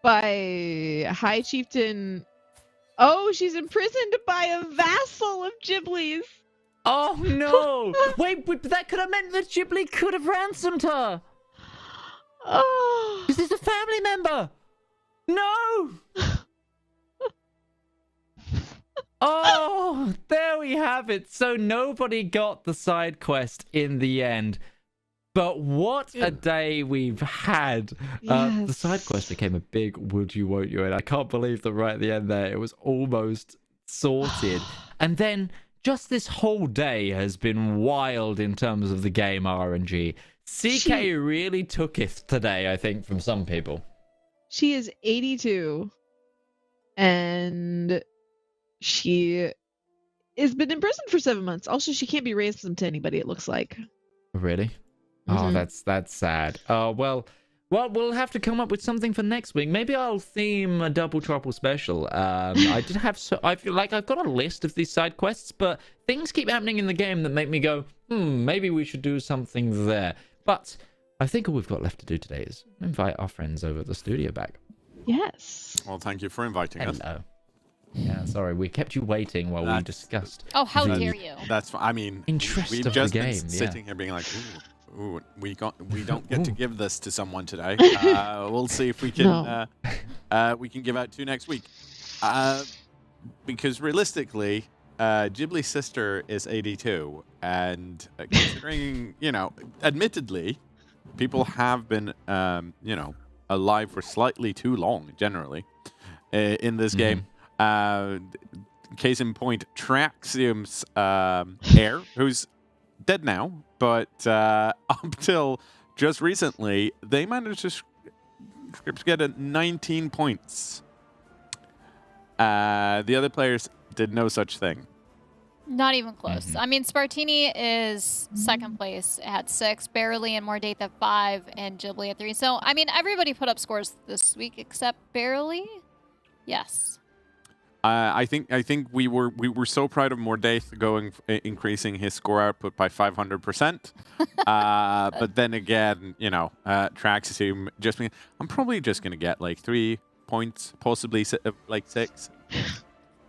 by a high chieftain. Oh, she's imprisoned by a vassal of Ghibli's.
Oh no! Wait, but that could have meant that Ghibli could have ransomed her.
Oh.
Is this a family member? No! Oh, there we have it. So nobody got the side quest in the end. But what a day we've had.
Yes.
The side quest became a big would you, won't you? And I can't believe that right at the end there, it was almost sorted. And then just this whole day has been wild in terms of the game RNG. CK really took it today, I think, from some people.
She is 82. And she has been in prison for 7 months. Also, she can't be ransomed to anybody, it looks like.
Really? Oh, that's sad. Well, we'll have to come up with something for next week. Maybe I'll theme a double trouble special. I did have I feel like I've got a list of these side quests, but things keep happening in the game that make me go, maybe we should do something there. But I think all we've got left to do today is invite our friends over at the studio back.
Yes.
Well, thank you for inviting us.
Hello. Yeah, sorry, we kept you waiting while we discussed.
Oh, how dare you?
That's I mean,
interest
we've
of
just
the
been
game,
sitting here being like, ooh, we don't get to give this to someone today. We'll see if we can give out 2 next week. Because realistically, Ghibli's sister is 82, and considering, admittedly, people have been, alive for slightly too long, generally, in this game. Case in point, Traxium's heir, who's dead now, but up till just recently, they managed to get 19 points. The other players did no such thing.
Not even close. I mean, Spartini is second place at 6, Barely and Mordate at 5, and Ghibli at 3. So, I mean, everybody put up scores this week except Barely. Yes.
I think we were so proud of Mordate increasing his score output by 500%. But then again, Traxium I'm probably just gonna get like 3 points, possibly like 6.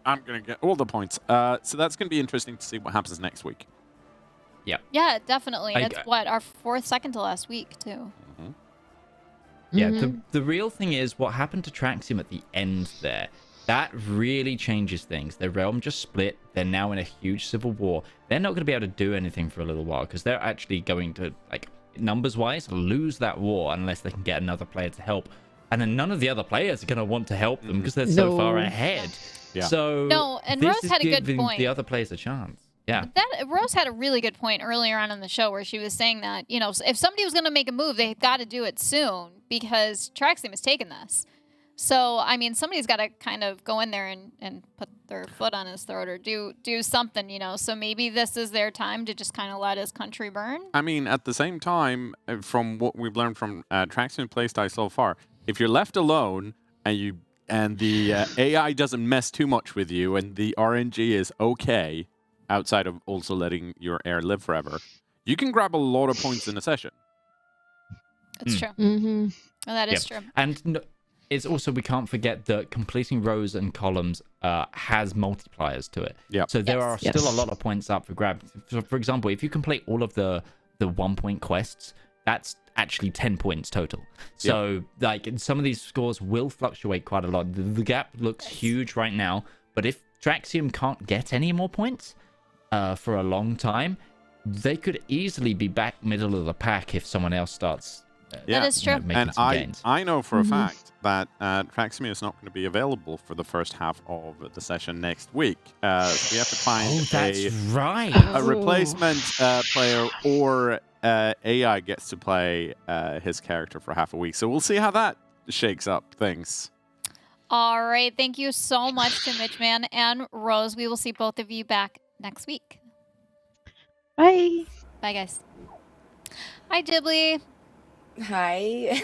I'm gonna get all the points. So that's gonna be interesting to see what happens next week.
Yeah.
Yeah, definitely. And it's our 4th second to last week too.
Yeah. The real thing is what happened to Traxium at the end there. That really changes things. Their realm just split. They're now in a huge civil war. They're not going to be able to do anything for a little while because they're actually going to, like, numbers-wise, lose that war unless they can get another player to help and then none of the other players are going to want to help them because they're so far ahead.
Yeah.
So
No, and
this
Rose
is
had a good
giving
point.
the other players a chance. Yeah.
Rose had a really good point earlier on in the show where she was saying that, if somebody was going to make a move, they got to do it soon because Traxium has taken this. So, I mean, somebody's got to kind of go in there and put their foot on his throat or do something, So maybe this is their time to just kind of let his country burn.
I mean, at the same time, from what we've learned from Traxium playstyle so far, if you're left alone and the AI doesn't mess too much with you and the RNG is okay, outside of also letting your heir live forever, you can grab a lot of points in a session.
It's true.
Mm-hmm.
Well, that is true.
And it's also, we can't forget that completing rows and columns has multipliers to it.
Yeah.
So there are still a lot of points up for grabs. So, for example, if you complete all of the 1-point quests, that's actually 10 points total. So, like, some of these scores will fluctuate quite a lot. The gap looks huge right now, but if Traxium can't get any more points for a long time, they could easily be back middle of the pack if someone else starts
that is true.
And I know for a fact that Traxium is not going to be available for the first half of the session next week. So we have to find a replacement player, or AI gets to play his character for half a week. So we'll see how that shakes up things.
All right. Thank you so much to Mitchman and Rose. We will see both of you back next week.
Bye.
Bye, guys. Hi, Dibley.
Hi.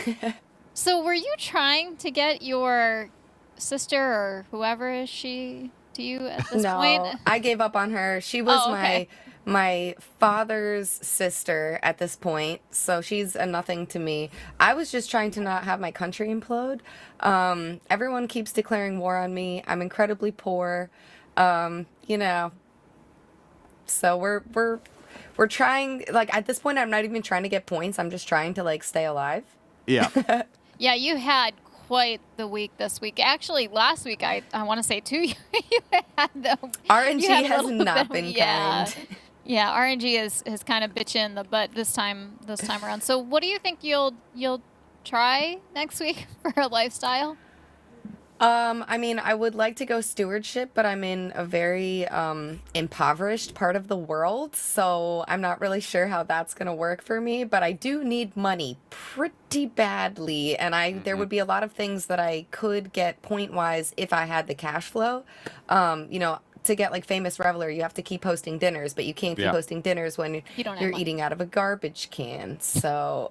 So were you trying to get your sister or whoever is she to you at this point?
No, I gave up on her. She was my father's sister at this point, so she's a nothing to me. I was just trying to not have my country implode. Everyone keeps declaring war on me. I'm incredibly poor. So we're trying, like, at this point I'm not even trying to get points. I'm just trying to, like, stay alive.
Yeah.
Yeah, you had quite the week this week. Actually, last week, I want to say, too, you had the...
RNG has not been kind.
Yeah, RNG is kind of bitching in the butt this time around. So what do you think you'll try next week for a lifestyle?
I mean, I would like to go stewardship, but I'm in a very impoverished part of the world, so I'm not really sure how that's going to work for me, but I do need money pretty badly, and there would be a lot of things that I could get point-wise if I had the cash flow. To get, like, famous reveler, you have to keep hosting dinners, but you can't keep hosting dinners when you're eating out of a garbage can, so...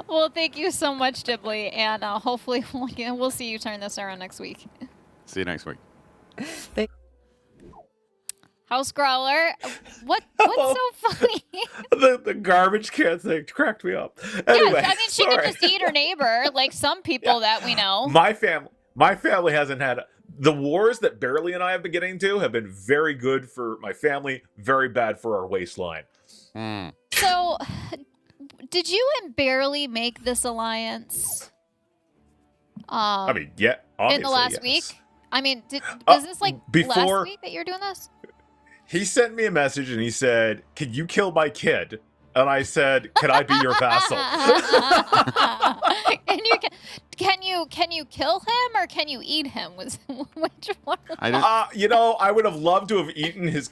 Well, thank you so much, Dibley, and hopefully we'll see you turn this around next week.
See you next week.
House Growler, what's so funny?
the garbage can thing cracked me up. Anyway,
yeah, I mean, she could just eat her neighbor, like some people that we know.
My family hasn't had the wars that Barely and I have been getting into have been very good for my family, very bad for our waistline.
So, did you and Barely make this alliance?
I mean, yeah, obviously,
in the last
yes.
week? I mean, was this like last week that you were doing this?
He sent me a message and he said, "Can you kill my kid?" And I said, "Can I be your vassal?"
Can you kill him or can you eat him? Which one?
I would have loved to have eaten his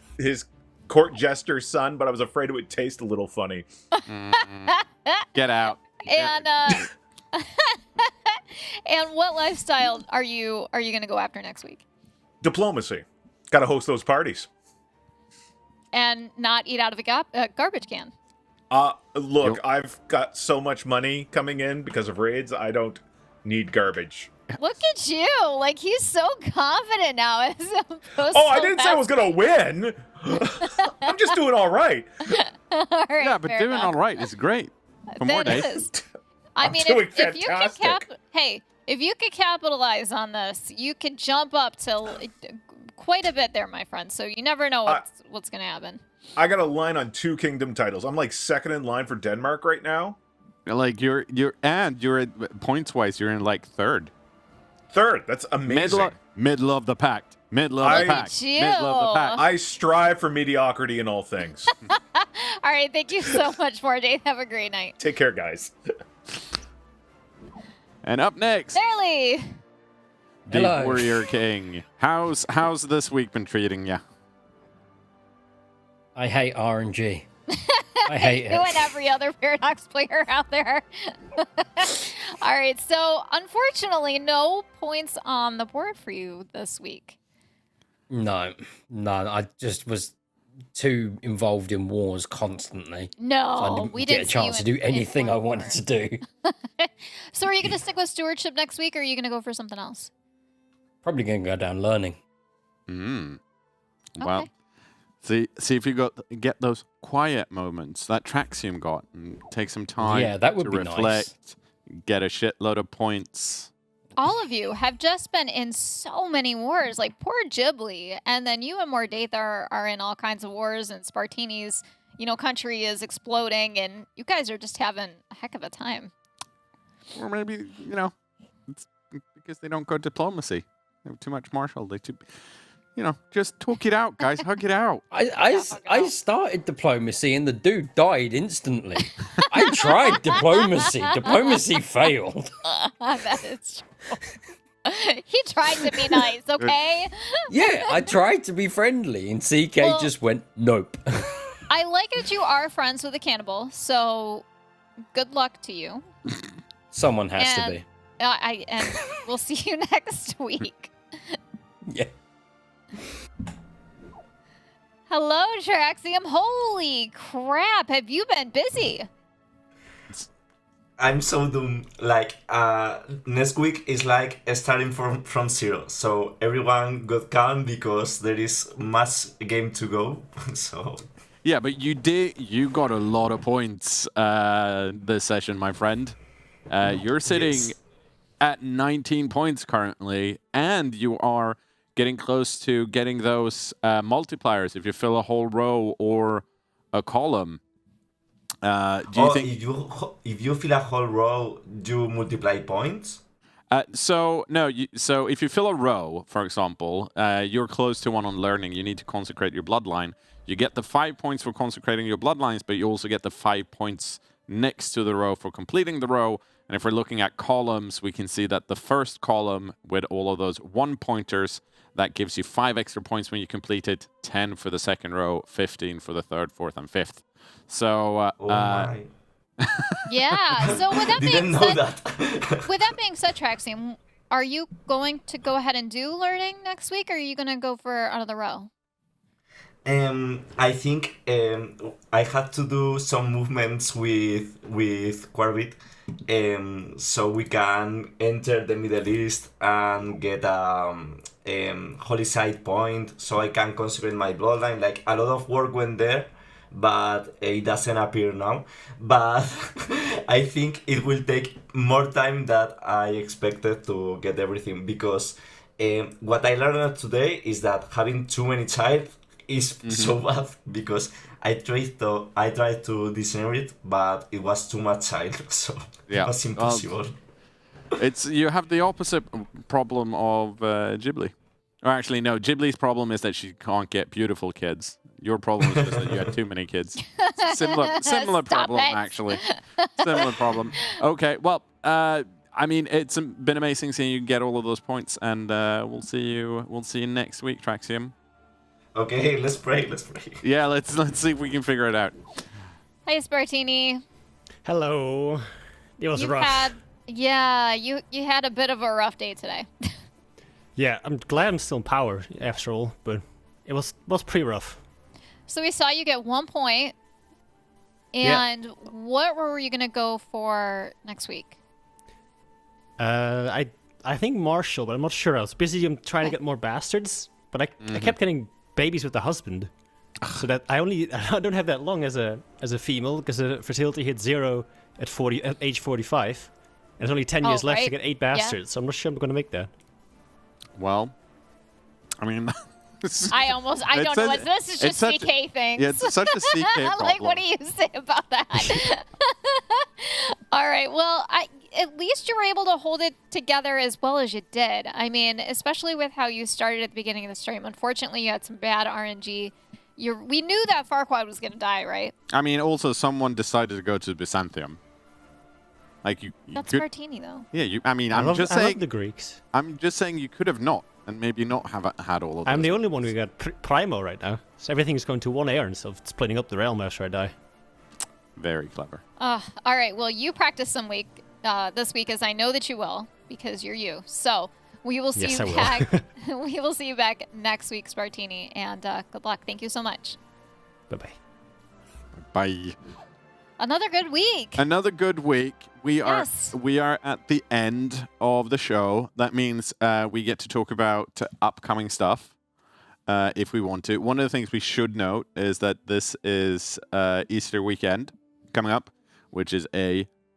court jester's son, but I was afraid it would taste a little funny.
Get out.
And and what lifestyle are you going to go after next week?
Diplomacy. Got to host those parties.
And not eat out of a garbage can.
Look, I've got so much money coming in because of raids, I don't need garbage.
Look at you. Like, he's so confident now. As
I didn't say I was going to win. I'm just doing all right.
All right,
yeah, but doing all right is great. For more days.
I mean, if you could capitalize on this, you could jump up to quite a bit there, my friend. So you never know what's going to happen.
I got a line on 2 kingdom titles. I'm like second in line for Denmark right now.
Like you're points wise, you're in like third.
That's amazing.
Middle of the pack. Middle of the pack.
I strive for mediocrity in all things.
All right, thank you so much, Dave. Have a great night.
Take care, guys.
And up next,
Barely.
the
Hello.
Warrior King. How's this week been treating you?
I hate RNG. I hate
You
it.
and every other Paradox player out there. All right, so unfortunately, no points on the board for you this week.
No. I just was too involved in wars constantly.
No,
So I didn't
we
get
didn't
a chance
see
to
you
do anything
in
I
war.
wanted to do.
So are you going to stick with stewardship next week, or are you going to go for something else?
Probably going to go down learning.
Well,
Okay.
see if you get those quiet moments that Traxium got, and take some time
Yeah, that would
to
be
reflect, get a shitload of points.
All of you have just been in so many wars, like poor Ghibli, and then you and Mordaith are in all kinds of wars, and Spartini's, country is exploding, and you guys are just having a heck of a time.
Or maybe, it's because they don't go diplomacy. They have too much martial. Just talk it out, guys. Hug it out.
I started diplomacy and the dude died instantly. I tried diplomacy. Diplomacy failed.
That is true. He tried to be nice, okay?
Yeah, I tried to be friendly and CK
Well-
just went, nope.
I like that you are friends with a cannibal, so good luck to you.
Someone has to
And-
be.
And we'll see you next week.
Yeah.
Hello, Traxium. Holy crap, have you been busy?
I'm so doomed. Like, next week is like starting from zero. So everyone got calm because there is much game to go. So
Yeah, but you got a lot of points this session, my friend. You're sitting
Yes.
at 19 points currently, and you are getting close to getting those multipliers if you fill a whole row or a column. Do you think?
if you fill a whole row, you multiply points?
So if you fill a row, for example, you're close to one on learning. You need to consecrate your bloodline. You get the 5 points for consecrating your bloodlines, but you also get the 5 points next to the row for completing the row. And if we're looking at columns, we can see that the first column with all of those 1-pointers, that gives you 5 extra points when you complete it, 10 for the second row, 15 for the third, fourth, and fifth. So,
Oh my!
Yeah, so with that
Didn't
being
know
said,
that.
with that being said, Traxium, are you going to go ahead and do learning next week, or are you going to go for another row?
I think I had to do some movements with Quarbit, so we can enter the Middle East and get Holy Side point, so I can consecrate my bloodline. Like, a lot of work went there, but it doesn't appear now. But I think it will take more time than I expected to get everything, because what I learned today is that having too many child is so bad, because I tried to disinherit, but it was too much child, so
Yeah,
it was impossible.
you have the opposite problem of Ghibli. Or actually, no, Ghibli's problem is that she can't get beautiful kids. Your problem is just that you have too many kids. Similar
Stop
problem,
it.
actually. Similar problem. Okay, well, I mean, it's been amazing seeing you get all of those points, and we'll see you next week, Traxium.
Okay, let's pray.
Yeah, let's see if we can figure it out.
Hey, Spartini.
Hello. It was rough.
You had a bit of a rough day today.
Yeah, I'm glad I'm still in power after all, but it was pretty rough.
So we saw you get 1 point. And what were you going to go for next week?
I think Marshall, but I'm not sure. I was busy trying to get more bastards, but I kept getting babies with the husband, so that I don't have that long as a female, because the fertility hit 0 at age 45, and there's only 10 years left to get 8 bastards. So I'm not sure I'm going to make that.
Well, I mean,
I don't know. This is just CK things.
Yeah, it's such a CK problem.
Like, what do you say about that? All right. Well, at least you were able to hold it together as well as you did. I mean, especially with how you started at the beginning of the stream. Unfortunately, you had some bad RNG. We knew that Farquaad was going to die, right?
I mean, also someone decided to go to Byzantium. Like you
That's
could,
Martini, though.
Yeah, I mean,
I
I'm
love the Greeks.
I'm just saying you could have not, and maybe not have had all of.
I'm the only one who got Primo right now, so everything's going to one air instead of splitting up the realm after I die.
Very clever.
All right. Well, you practice some week this week, as I know that you will, because you're you. So we will see you back. We will see you back next week, Spartini, and good luck. Thank you so much.
Bye-bye.
Bye.
Another good week.
Another good week. We are at the end of the show. That means we get to talk about upcoming stuff if we want to. One of the things we should note is that this is Easter weekend coming up, which is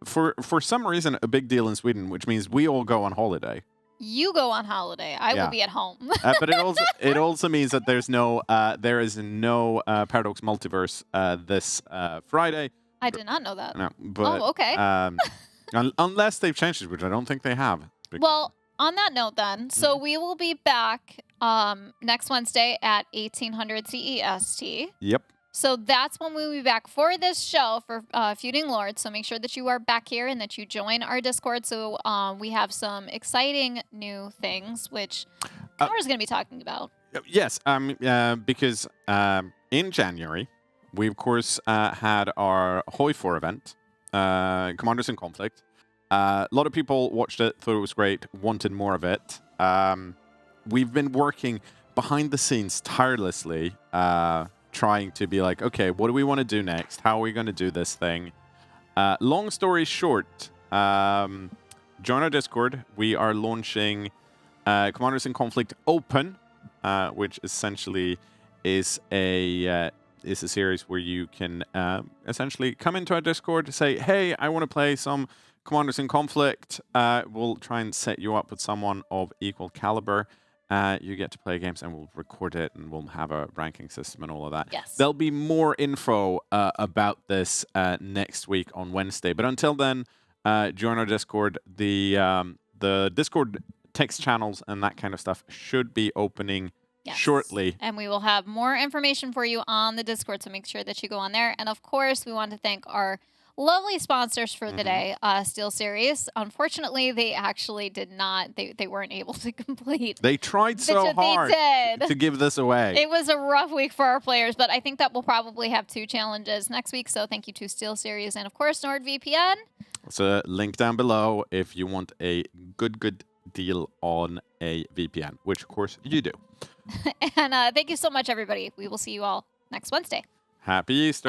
for some reason a big deal in Sweden, which means we all go on holiday.
You go on holiday. I will be at home.
But it also means that there is no Paradox Multiverse this Friday.
I did not know that.
No, but,
okay.
Unless they've changed it, which I don't think they have.
Well, on that note then, so we will be back next Wednesday at 1800 CEST.
Yep.
So that's when we'll be back for this show for Feuding Lords. So make sure that you are back here and that you join our Discord. So we have some exciting new things, which Connor's going to be talking about.
Yes, because in January, we, of course, had our Hoi4 event, Commanders in Conflict. A lot of people watched it, thought it was great, wanted more of it. We've been working behind the scenes tirelessly, trying to be like, okay, what do we want to do next? How are we going to do this thing? Long story short, join our Discord. We are launching Commanders in Conflict Open, which essentially is a series where you can essentially come into our Discord, say, hey, I want to play some Commanders in Conflict. We'll try and set you up with someone of equal caliber. You get to play games, and we'll record it, and we'll have a ranking system and all of that.
Yes.
There'll be more info about this next week on Wednesday. But until then, join our Discord. The Discord text channels and that kind of stuff should be opening shortly.
And we will have more information for you on the Discord, so make sure that you go on there. And of course, we want to thank our lovely sponsors for the day, SteelSeries. Unfortunately, they actually did not, they weren't able to complete.
They tried so hard to give this away.
It was a rough week for our players, but I think that we'll probably have 2 challenges next week. So thank you to SteelSeries and, of course, NordVPN.
So link down below if you want a good deal on a VPN, which, of course, you do.
And thank you so much, everybody. We will see you all next Wednesday.
Happy Easter.
Bye.